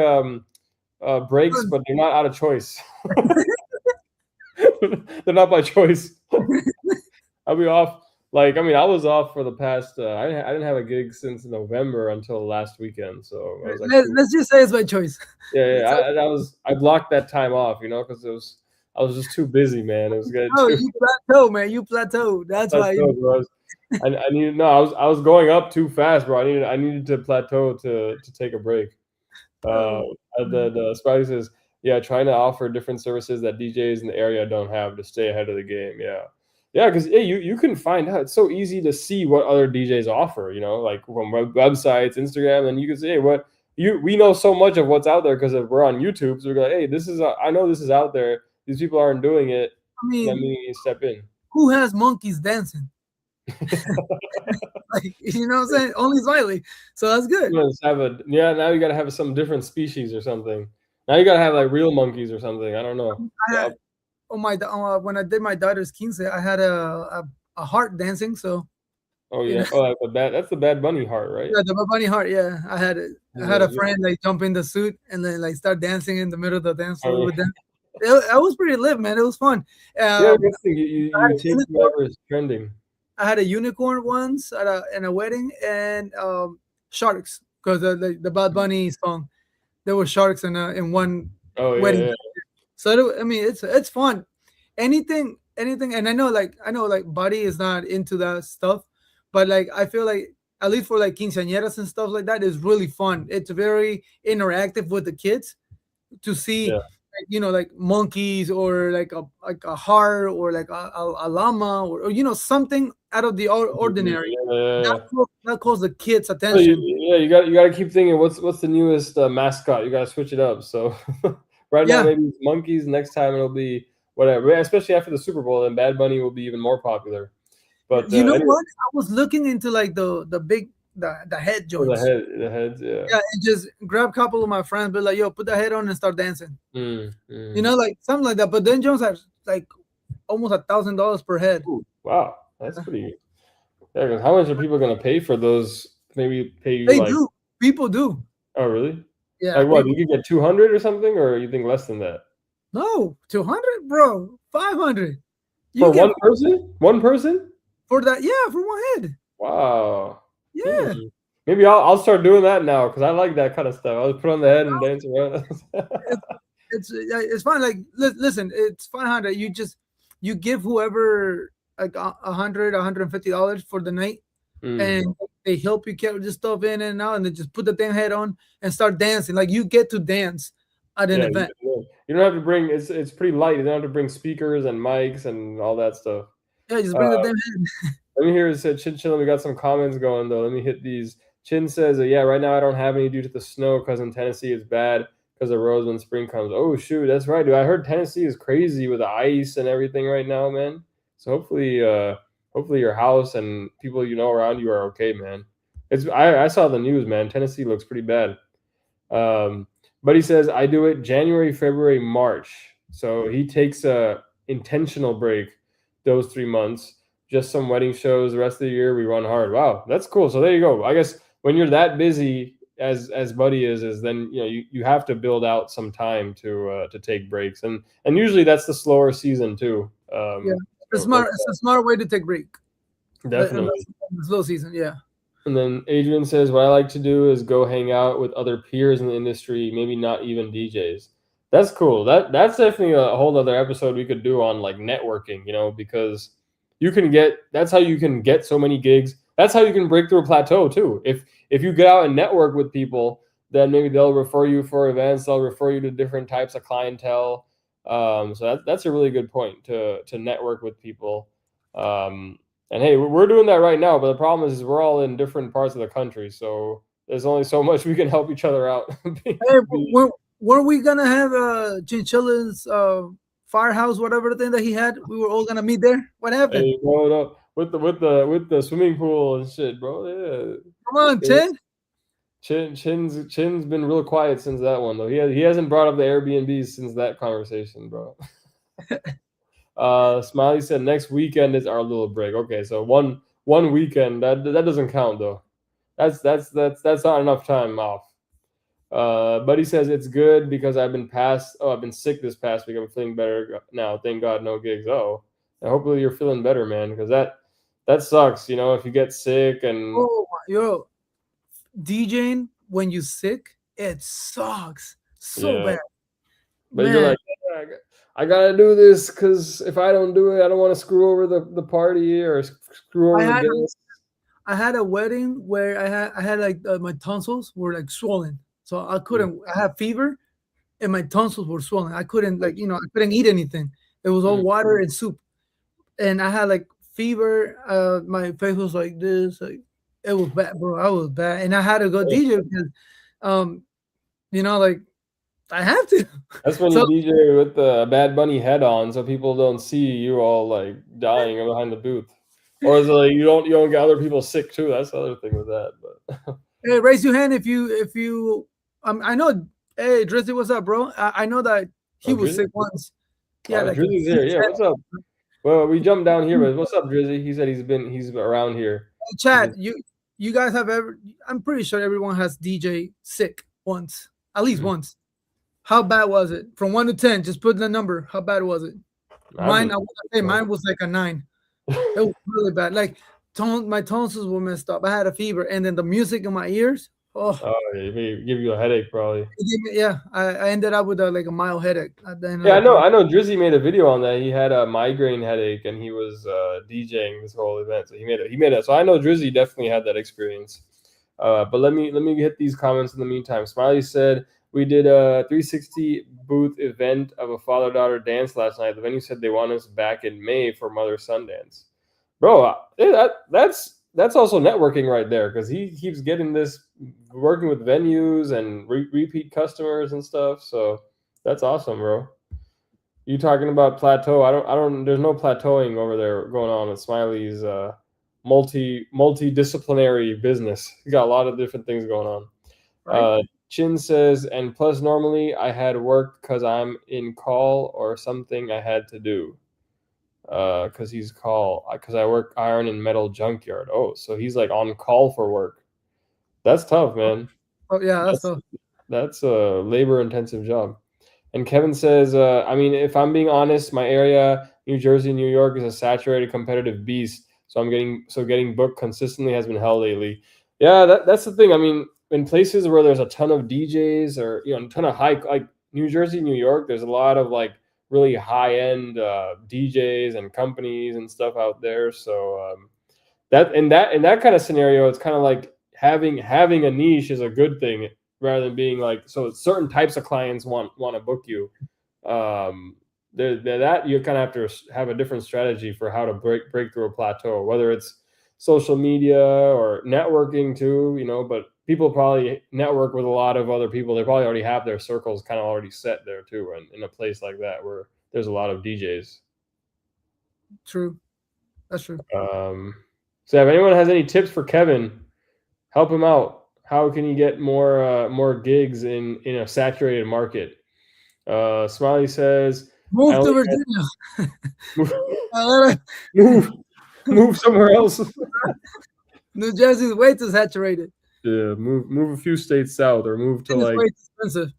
breaks, but they're not out of choice. They're not by choice. I'll be off. Like, I mean, I was off for the past. I didn't have a gig since November until last weekend, so I was like, Let's just say it's by choice. yeah, yeah. So, I blocked that time off, because I was just too busy, man. It was getting oh, too. you plateau, man. You plateau. That's why. Plateau, bro. I needed no. I was going up too fast, bro. I needed to plateau to take a break. Uh, Oh, the Spidey says, yeah, trying to offer different services that DJs in the area don't have to stay ahead of the game. Yeah, yeah, because you can find out. It's so easy to see what other DJs offer. Like from websites, Instagram, and you can say, hey, we know so much of what's out there because we're on YouTube. So we're like, hey, I know this is out there. These people aren't doing it. I Let mean, me step in. who has monkeys dancing? Like, you know what I'm saying? Only Smiley. So that's good. Now you gotta have some different species or something. Now you gotta have like real monkeys or something. I don't know. I had, when I did my daughter's quince, I had a heart dancing. So Oh you yeah. know, Oh, that's the Bad Bunny heart, right? yeah, the bunny heart. Yeah, I had it. I had a Yeah. friend like jump in the suit and then like start dancing in the middle of the dance Oh floor yeah. with them. It was pretty lit, man. It was fun. Yeah, Um, good thing you, I you had you a take unicorn. whatever is trending. I had a unicorn once in a wedding, and sharks, because the Bad Bunny song, there were sharks in one Oh wedding. yeah, yeah. So I mean, it's fun. Anything, and I know like Buddy is not into that stuff, but like I feel like at least for like quinceañeras and stuff like that is really fun. It's very interactive with the kids to see, Yeah. like, like monkeys or like a heart or like a llama or something out of the Mhm. ordinary. Yeah, yeah, That yeah. calls the kids' So attention. you got to keep thinking what's the newest mascot. You got to switch it up. So right now Yeah, maybe it's monkeys. Next time it'll be whatever. Especially after the Super Bowl, then Bad Bunny will be even more popular. But you know anyway, what? I was looking into like the big the head oh, joints. the heads, yeah. Yeah, and just grab a couple of my friends, be like, "Yo, put the head on and start dancing." Mm, mm. Like something like that. But then Jones are like almost $1,000 per head. Ooh, wow, that's pretty. Yeah, 'cause how much are people gonna pay for those? Maybe pay you They like, do. People do. oh really? Yeah, Like what? You people. could get 200 or something, or you think less than that No, 200, bro. 500. You for get one person? One person? for that. Yeah, for one head. Wow. Yeah. Hmm. Maybe I'll start doing that now because I like that kind of stuff. I'll put on the head and dance around. It's it's fine. Like listen, it's 500. You give whoever like $150 for the night, Mm. and they help you carry this stuff in and out, and then just put the damn head on and start dancing. Like you get to dance at an Yeah, event. You don't have to bring. It's pretty light. You don't have to bring speakers and mics and all that stuff. Yeah, just bring the Uh, damn hand. Let me hear it said Chin Chin. We got some comments going though. Let me hit these. Chin says, "Yeah, right now I don't have any due to the snow because in Tennessee it's bad because the roads when spring comes." Oh shoot, that's right, dude. I heard Tennessee is crazy with the ice and everything right now, man. So hopefully your house and people you know around you are okay, man. I saw the news, man. Tennessee looks pretty bad. Um, but he says I do it January, February, March. So he takes a intentional break those 3 months. Just some wedding shows. The rest of the year we run hard. Wow, that's cool. So there you go. I guess when you're that busy as Buddy is then you have to build out some time to take breaks and usually that's the slower season too. Yeah, So that's it's a smart way to take break. definitely. The slow season. Yeah. And then Adrian says, "What I like to do is go hang out with other peers in the industry, maybe not even DJs." That's cool. That's definitely a whole other episode we could do on like networking, because that's how you can get so many gigs. That's how you can break through a plateau too. If you get out and network with people, then maybe they'll refer you for events. They'll refer you to different types of clientele. So that's a really good point to network with people. And hey, we're doing that right now, but the problem is we're all in different parts of the country, so there's only so much we can help each other out. Hey, were we gonna have Chinchilla's firehouse, whatever the thing that he had? We were all gonna meet there. What happened? Hey, going up with the swimming pool and shit, bro. Yeah, Come on, yeah. Chin. Chin's been real quiet since that one though. He hasn't brought up the Airbnbs since that conversation, bro. Smiley said next weekend is our little break. Okay, so one weekend that doesn't count though. That's not enough time off. But he says it's good because I've been sick this past week. I'm feeling better now. Thank God, no gigs. Oh, and hopefully you're feeling better, man, because that sucks. If you get sick and Oh, yo, DJing when you sick, it sucks so yeah, bad, but you're man. like, "Yeah, I gotta do this because if I don't do it, I don't want to screw over the party or screw I over the had guests." I had a wedding where I had like my tonsils were like swollen, so I Mm, couldn't. I had fever and my tonsils were swollen. I couldn't mm, I couldn't eat anything. It was all mm. water and soup, and I had like fever. My face was like this. Like it was bad, bro. I was bad, and I had to go DJ because, um, like I have to. That's when you So DJ with the Bad Bunny head on, so people don't see you all like dying behind the booth, or is it like you don't get other people sick too? That's the other thing with that. But hey, raise your hand if you. I know. Hey, Drizzy, what's up, bro? I know that he oh, was Drizzy, sick once. Yeah, like a Drizzy's here. huge Yeah, what's up? Well, we jumped down here, but what's up, Drizzy? He said he's around here. He's been, chat. You guys have ever? I'm pretty sure everyone has DJ sick once, at least Mhm. once. How bad was it? From 1 to 10, just put the number. How bad was it? I've been. Mine, I want to say mine was like a 9. It was really bad. Like my tonsils were messed up. I had a fever, and then the music in my ears. Oh, Oh, yeah, it may give you a headache probably. yeah. I ended up with like a mild headache at the end of Yeah, the I know. party. I know. Drizzy made a video on that. He had a migraine headache, and he was DJing this whole event. So he made it. So I know Drizzy definitely had that experience. But let me hit these comments in the meantime. Smiley said we did a 360 booth event of a father daughter dance last night. The venue said they want us back in May for Mother Son Dance. Bro, that's also networking right there because he keeps getting this working with venues and repeat customers and stuff. So that's awesome, bro. You talking about plateau? I don't. There's no plateauing over there going on with Smiley's multidisciplinary business. He got a lot of different things going on. Right? Chin says, and plus normally I had work because I'm in call or something I had to do. Because he's call because I work iron and metal junkyard. Oh, so he's like on call for work. That's tough, man. Oh yeah, that's That's so. that's a labor intensive job. And Kevin says, I mean, if I'm being honest, my area, New Jersey, New York, is a saturated competitive beast. So getting booked consistently has been hell lately. Yeah, that's the thing. I mean, in places where there's a ton of DJs or a ton of high like New Jersey, New York, there's a lot of like really high end DJs and companies and stuff out there. So that kind of scenario, it's kind of like having a niche is a good thing rather than being like so certain types of clients want to book you That you kind of have to have a different strategy for how to break through a plateau, whether it's social media or networking too, but people probably network with a lot of other people. They probably already have their circles kind of already set there too, and in a place like that where there's a lot of DJs. True. That's true. So if anyone has any tips for Kevin, help him out. How can he get more gigs in a saturated market? Smiley says, I Move to only Virginia. move, Uh, move, move somewhere else. New Jersey is way too saturated. Yeah, move a few states south, or move to And it's like, way too expensive.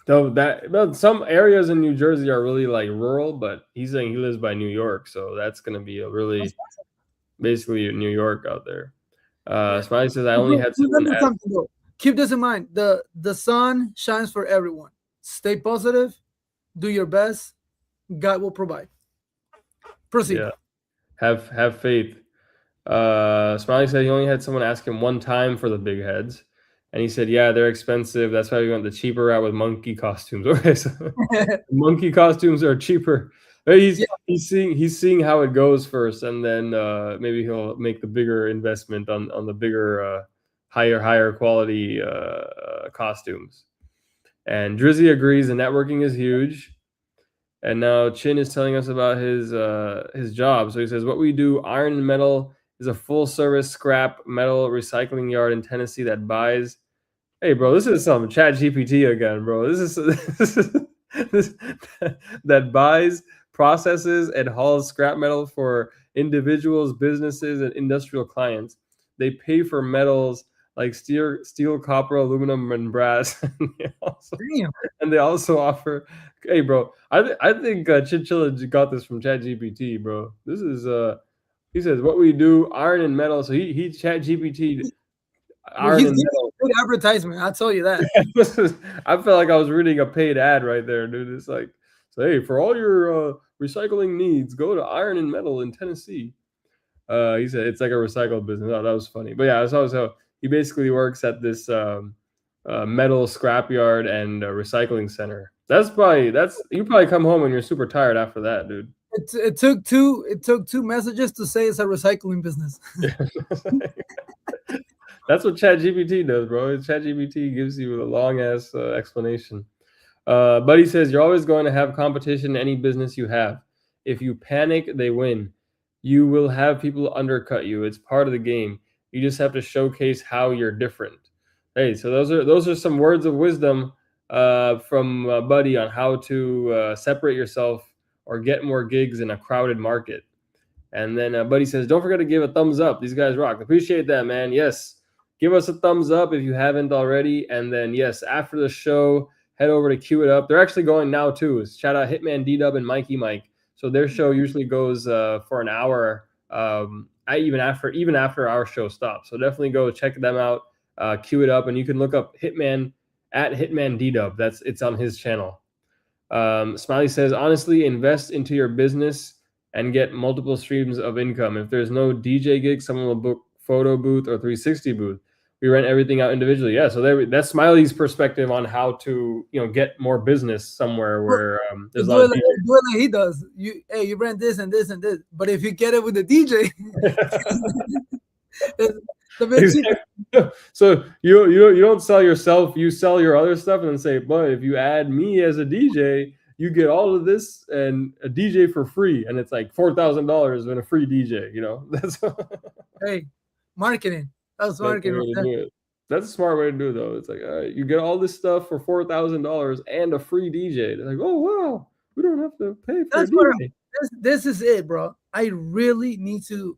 though that well, some areas in New Jersey are really like rural, but he's saying he lives by New York, so that's gonna be a really basically New York out there. Yeah. Smiley says I But only bro, had someone remember ask. something though. Keep this in mind. The sun shines for everyone. Stay positive. Do your best. God will provide. Proceed. Yeah, have faith. Smiley said he only had someone ask him one time for the big heads, and he said, "Yeah, they're expensive. That's why we went the cheaper route with monkey costumes." Okay, so monkey costumes are cheaper. Hey, Yeah, he's seeing how it goes first, and then maybe he'll make the bigger investment on the bigger higher quality costumes. And Drizzy agrees the networking is huge. And now Chin is telling us about his job. So he says, "What we do, Iron and Metal, is a full service scrap metal recycling yard in Tennessee that buys." Hey, bro, this is some Chat GPT again, bro. This that buys, processes, and hauls scrap metal for individuals, businesses, and industrial clients. They pay for metals like steel, copper, aluminum, and brass. damn. And they also offer. Hey, bro, I think Chinchilla got this from ChatGPT, bro. This is he says what we do, iron and metal. So he ChatGPT Well, iron he's and giving metal. a good advertisement. I'll tell you that. I felt like I was reading a paid ad right there, dude. It's like, so hey, for all your recycling needs, go to Iron and Metal in Tennessee. He said it's like a recycled business. Oh, that was funny. But yeah, so he basically works at this metal scrapyard and recycling center. That's you probably come home and you're super tired after that, dude. It took two messages to say it's a recycling business. That's what ChatGPT does, bro. ChatGPT gives you a long ass explanation. Buddy says you're always going to have competition in any business you have. If you panic, they win. You will have people undercut you. It's part of the game. You just have to showcase how you're different. Hey, so those are some words of wisdom from Buddy on how to separate yourself or get more gigs in a crowded market. And then Buddy says, don't forget to give a thumbs up. These guys rock. Appreciate that, man. Yes. Give us a thumbs up if you haven't already. And then, yes, after the show, head over to Cue It Up. They're actually going now, too. Shout out Hitman D-Dub and Mikey Mike. So their show usually goes for an hour, even after our show stops. So definitely go check them out, Cue It Up. And you can look up Hitman at Hitman D-Dub. It's on his channel. Smiley says, honestly, invest into your business and get multiple streams of income. If there's no DJ gig, someone will book photo booth or 360 booth. We rent everything out individually. Yeah, so that's Smiley's perspective on how to get more business somewhere where there's a lot of DJs. Do it like he does. You rent this and this and this. But if you get it with the DJ, it's a bit cheaper. Exactly. So you don't sell yourself, you sell your other stuff, and then say, but if you add me as a DJ, you get all of this and a DJ for free, and it's like $4,000 and a free DJ. That's Hey, marketing. That's that's the marketing way right to there. do it. That's a smart way to do it, though. It's like you get all this stuff for $4,000 and a free DJ. They're like, oh wow, we don't have to pay for a That's where DJ. this is it, bro. I really need to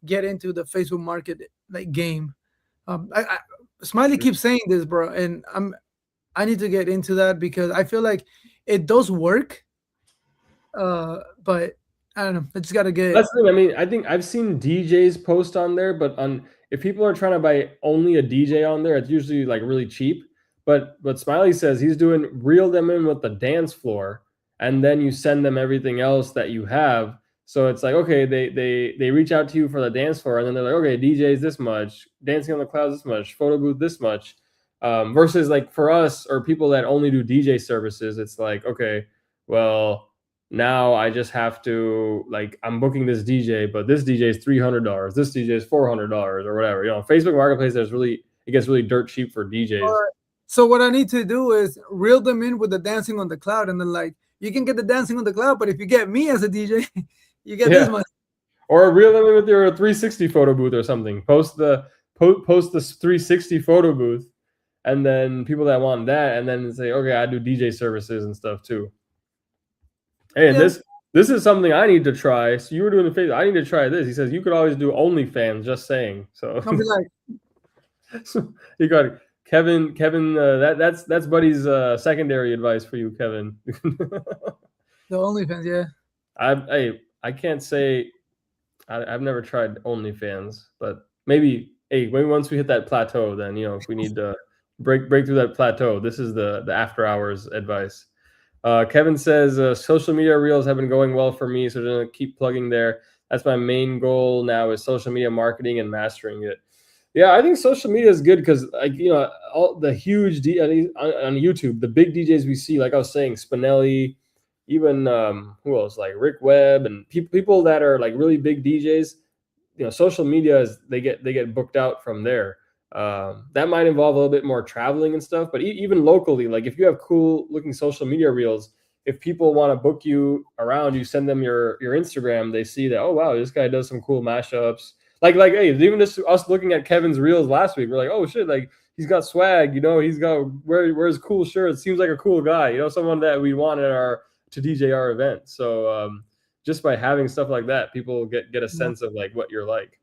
get into the Facebook market like game. Smiley keeps saying this, bro, and I need to get into that because I feel like it does work. But I don't know. I just gotta get. That's the thing. I mean, I think I've seen DJs post on there, but if people are trying to buy only a DJ on there, it's usually like really cheap. But Smiley says he's doing reel them in with the dance floor, and then you send them everything else that you have. So it's like, okay, they reach out to you for the dance floor, and then they're like, okay, DJs this much, dancing on the clouds this much, photo booth this much. Versus like for us or people that only do DJ services, it's like, okay, well, now I just have to, like, I'm booking this DJ, but this DJ is $300, this DJ is $400 or whatever. Facebook Marketplace, it gets really dirt cheap for DJs. Or, so what I need to do is reel them in with the dancing on the cloud, and then like you can get the dancing on the cloud, but if you get me as a DJ, you get this Yeah, much. or reel them in with your 360 photo booth or something. Post the 360 photo booth, and then people that want that, and then say, okay, I do DJ services and stuff too. Hey, and Yeah, this is something I need to try. So you were doing the face. I need to try this. He says you could always do OnlyFans. Just saying. So, I'll be like so you got it. Kevin. That's Buddy's secondary advice for you, Kevin. the OnlyFans. Yeah, I can't say I've never tried OnlyFans, but maybe once we hit that plateau, then if we need to break through that plateau, this is the after hours advice. Kevin says social media reels have been going well for me, so I'm gonna keep plugging there. That's my main goal now, is social media marketing and mastering it. Yeah, I think social media is good because, like, all the huge on YouTube, the big DJs we see, like I was saying, Spinelli, even who else, like Rick Webb, and people that are like really big DJs. Social media is they get booked out from there. That might involve a little bit more traveling and stuff, but even locally, like if you have cool looking social media reels, if people want to book you around, you send them your Instagram, they see that, oh wow, this guy does some cool mashups. Like hey, even just us looking at Kevin's reels last week, we're like, oh shit, like he's got swag, he's got wears cool shirts, seems like a cool guy, someone that we want to DJ our event. So just by having stuff like that, people get a sense of like what you're like.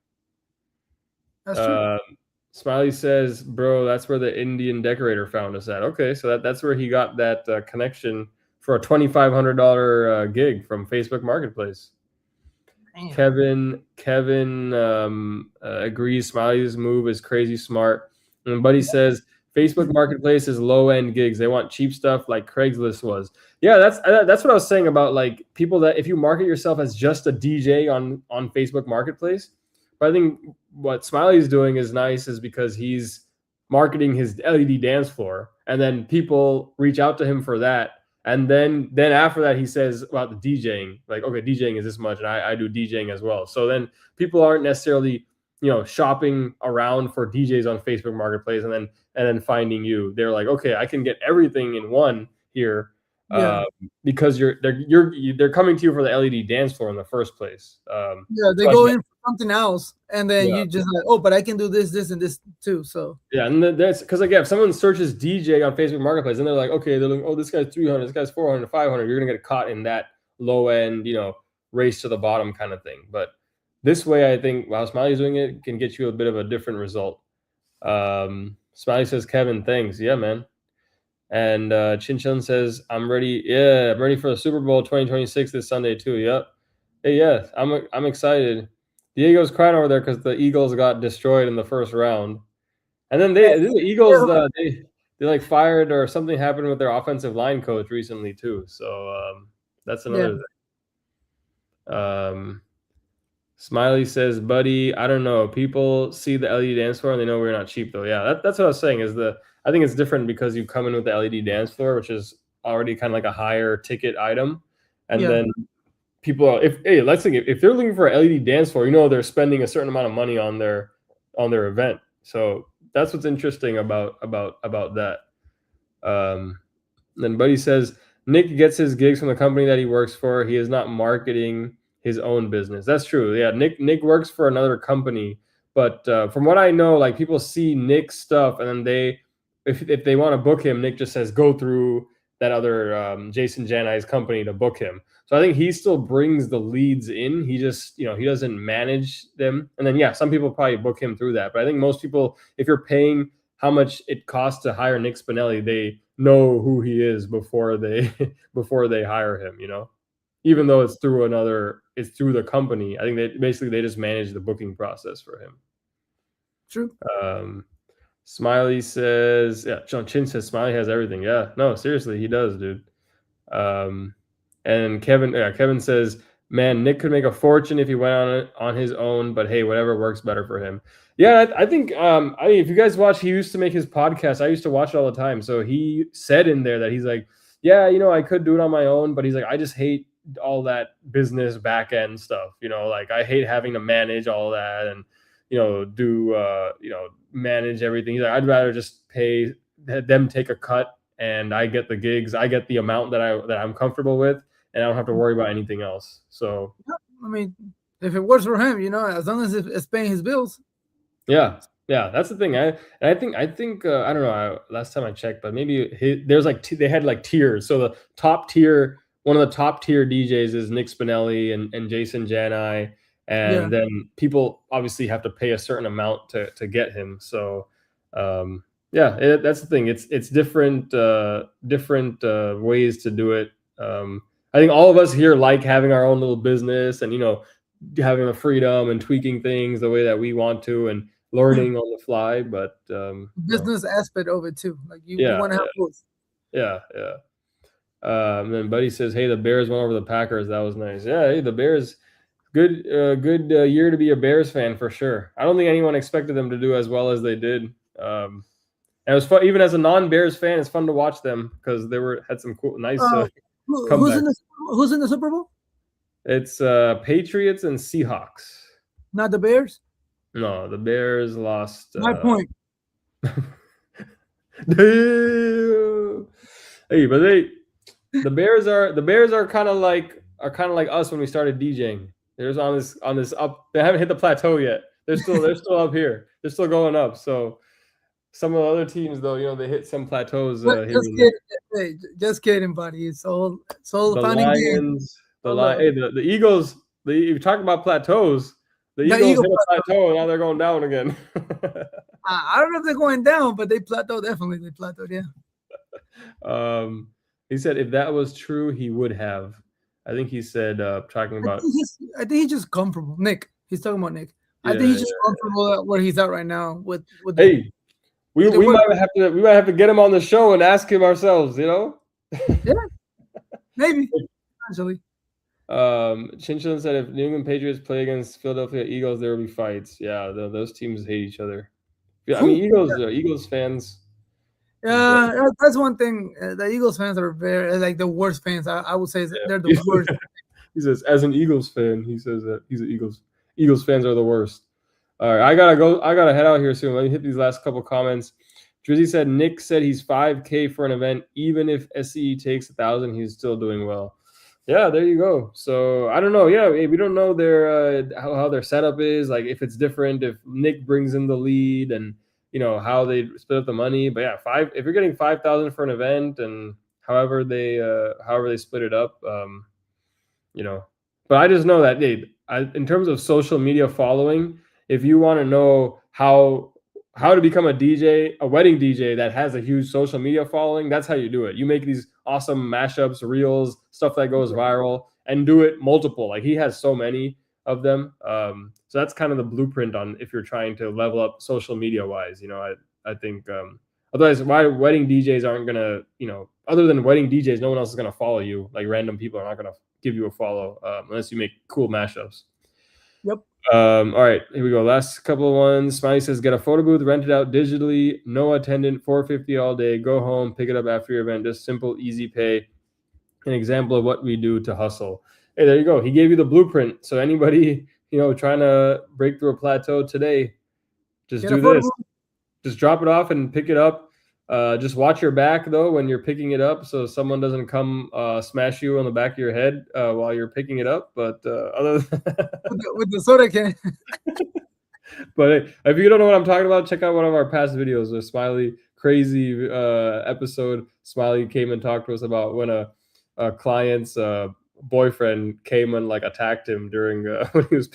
that's true. Smiley says, bro, that's where the Indian decorator found us at. Okay, so that's where he got that connection for a $2,500 gig from Facebook Marketplace. Damn. Kevin agrees. Smiley's move is crazy smart. And Buddy says Facebook Marketplace is low end gigs. They want cheap stuff like Craigslist was. Yeah, that's what I was saying about like people that if you market yourself as just a DJ on Facebook Marketplace. But I think what Smiley's doing is nice, is because he's marketing his LED dance floor, and then people reach out to him for that. And then after that, he says about the DJing, like, okay, DJing is this much, and I do DJing as well. So then people aren't necessarily, shopping around for DJs on Facebook Marketplace and then finding you. They're like, okay, I can get everything in one here, Yeah, because they're coming to you for the LED dance floor in the first place. yeah. They So go in for something else, and then yeah. you just like, oh, but I can do this, and this too. So Yeah, and that's because, like, if someone searches DJ on Facebook Marketplace, and they're like, okay, they're like, oh, this guy's 300, this guy's 400, 500, you're gonna get caught in that low end, race to the bottom kind of thing. But this way, I think while Smiley's doing it, can get you a bit of a different result. Smiley says, Kevin, thanks. Yeah, man. And Chin Chun says, I'm ready. Yeah, I'm ready for the Super Bowl 2026 this Sunday too. Yep. Hey, yeah, I'm excited. Diego's crying over there because the Eagles got destroyed in the first round. And then the Eagles, they like fired, or something happened with their offensive line coach recently too. So that's another thing. Smiley says, buddy, I don't know. People see the LED dance floor and they know we're not cheap though. Yeah, that's what I was saying. I think it's different because you come in with the LED dance floor, which is already kind of like a higher ticket item, and then people are let's think if they're looking for an LED dance floor, they're spending a certain amount of money on their event. So that's what's interesting about that. Then Buddy says Nick gets his gigs from the company that he works for. He is not marketing his own business. That's true. Yeah, Nick works for another company, but from what I know, like people see Nick's stuff, and then if they want to book him, Nick just says go through that other Jason Janai's company to book him. So I think he still brings the leads in. He just, he doesn't manage them. And then, yeah, some people probably book him through that. But I think most people, if you're paying how much it costs to hire Nick Spinelli, they know who he is before they hire him, even though it's through the company. I think they just manage the booking process for him. true. Smiley says, yeah, John Chin says Smiley has everything. Yeah, no, seriously, he does, dude. And Kevin says, man, Nick could make a fortune if he went on it on his own, but hey, whatever works better for him. Yeah, I think if you guys watch, he used to make his podcast. I used to watch it all the time. So he said in there that he's like, yeah, I could do it on my own, but he's like, I just hate all that business back end stuff. Like I hate having to manage all that and do manage everything. He's like, I'd rather just pay them take a cut and I get the gigs, I get the amount that I'm comfortable with, and I don't have to worry about anything else. So Yeah, I mean, if it works for him, as long as it's paying his bills. yeah, yeah, that's the thing. I think I don't know. Last time I checked, but maybe there's like they had like tiers. So the top tier, one of the top tier DJs is Nick Spinelli and Jason Janai, Yeah, and then people obviously have to pay a certain amount to get him. So yeah, that's the thing. It's different ways to do it. I think all of us here like having our own little business and having the freedom and tweaking things the way that we want to and learning on the fly. But business aspect of it too. Like you yeah, want to have both. yeah, yeah. And then Buddy says, "Hey, the Bears went over the Packers. That was nice. Yeah, hey, the Bears. Good year to be a Bears fan for sure. I don't think anyone expected them to do as well as they did. And it was fun, even as a non-Bears fan. It's fun to watch them because they had some cool, nice Uh, who's comebacks. in the Who's in the Super Bowl? It's Patriots and Seahawks. Not the Bears. No, the Bears lost. My point. Hey, but the Bears are kind of like us when we started DJing. They're just on this up. They haven't hit the plateau yet. They're still up here. They're still going up. So some of the other teams, though, they hit some plateaus But here just and there. kidding. Hey, just kidding, buddy. It's all The fun and games. Lions, All love. hey, the Eagles. You talk about plateaus. The The Eagles Eagle. hit a plateau and now they're going down again. I don't know if they're going down, but they plateaued. Definitely, they plateaued. Yeah. Um, he said if that was true, he would have. I think he said talking about I think he's just comfortable. Nick. He's talking about Nick. I yeah, think he's yeah. just comfortable at where he's at right now with Hey, we, the we work. might have to get him on the show and ask him ourselves. Yeah, maybe eventually. Chinchin said if New England Patriots play against Philadelphia Eagles, there will be fights. Yeah, those teams hate each other. Yeah, I mean Who? Eagles fans. That's one thing. The Eagles fans are very like the worst fans. I would say they're the Yeah. worst. He says, as an Eagles fan, he says that he's an Eagles fans are the worst. All right, I gotta go. I gotta head out here soon. Let me hit these last couple comments. Drizzy said Nick said he's 5K for an event. Even if SCE takes 1,000, he's still doing well. Yeah, there you go. So I don't know. Yeah, we don't know their how their setup is. Like if it's different, if Nick brings in the lead, and how they split up the money. But yeah, if you're getting 5,000 for an event, and however they split it up, you know. But I just know that, hey, in terms of social media following, if you want to know how to become a DJ, a wedding DJ that has a huge social media following, that's how you do it. You make these awesome mashups, reels, stuff that goes viral, and do it multiple. Like he has so many of them. So that's kind of the blueprint on if you're trying to level up social media wise. I think otherwise, why wedding DJs aren't gonna, other than wedding DJs, no one else is gonna follow you. Like random people are not gonna give you a follow unless you make cool mashups. Yep. All right, here we go. Last couple of ones. Smiley says, get a photo booth, rent it out digitally, no attendant, $450 all day. Go home, pick it up after your event. Just simple, easy pay. An example of what we do to hustle. Hey, there you go. He gave you the blueprint. So anybody, trying to break through a plateau today, just Get a do photo this. booth. Just drop it off and pick it up. Just watch your back though when you're picking it up, so someone doesn't come smash you on the back of your head while you're picking it up. But other than with the soda can. but if you don't know what I'm talking about, check out one of our past videos. A Smiley crazy episode. Smiley came and talked to us about when a client's boyfriend came and like attacked him during when he was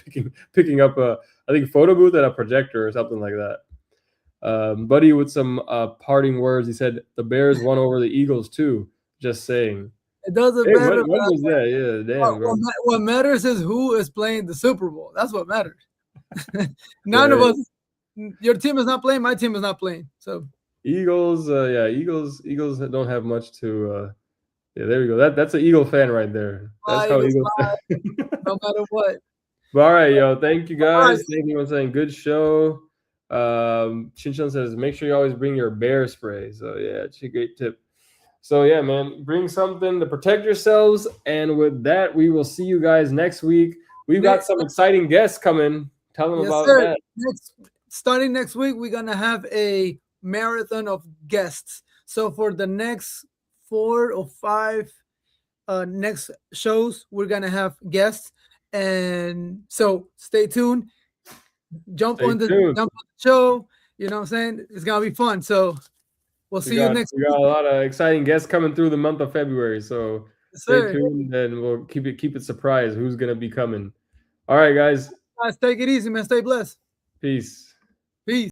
picking up I think photo booth and a projector or something like that. Buddy with some parting words. He said the Bears won over the Eagles too. Just saying. It doesn't Hey, matter. when was that? Yeah, damn, bro. What matters is who is playing the Super Bowl. That's what matters. None of us. Your team is not playing. My team is not playing. So Eagles, Eagles don't have much to. Yeah, there we go. That's an Eagle fan right there. That's how Eagles. No matter what. But all right, yo. Thank you guys. Right. Thank you for saying good show. Chinchan says make sure you always bring your bear spray. So yeah, it's a great tip. So yeah, man, bring something to protect yourselves. And with that, we will see you guys next week. We've got some exciting guests coming. Tell them Yes, about sir. that. Starting next week, we're gonna have a marathon of guests. So for the next 4 or 5 next shows, we're gonna have guests, and so stay tuned. Stay tuned. Jump on the show. You know what I'm saying? It's gonna be fun. So we'll We see you got next we got week. a lot of exciting guests coming through the month of February. So Yes, stay sir. tuned and we'll keep it surprise who's gonna be coming. All right, guys. Guys, take it easy, man. Stay blessed. Peace. Peace.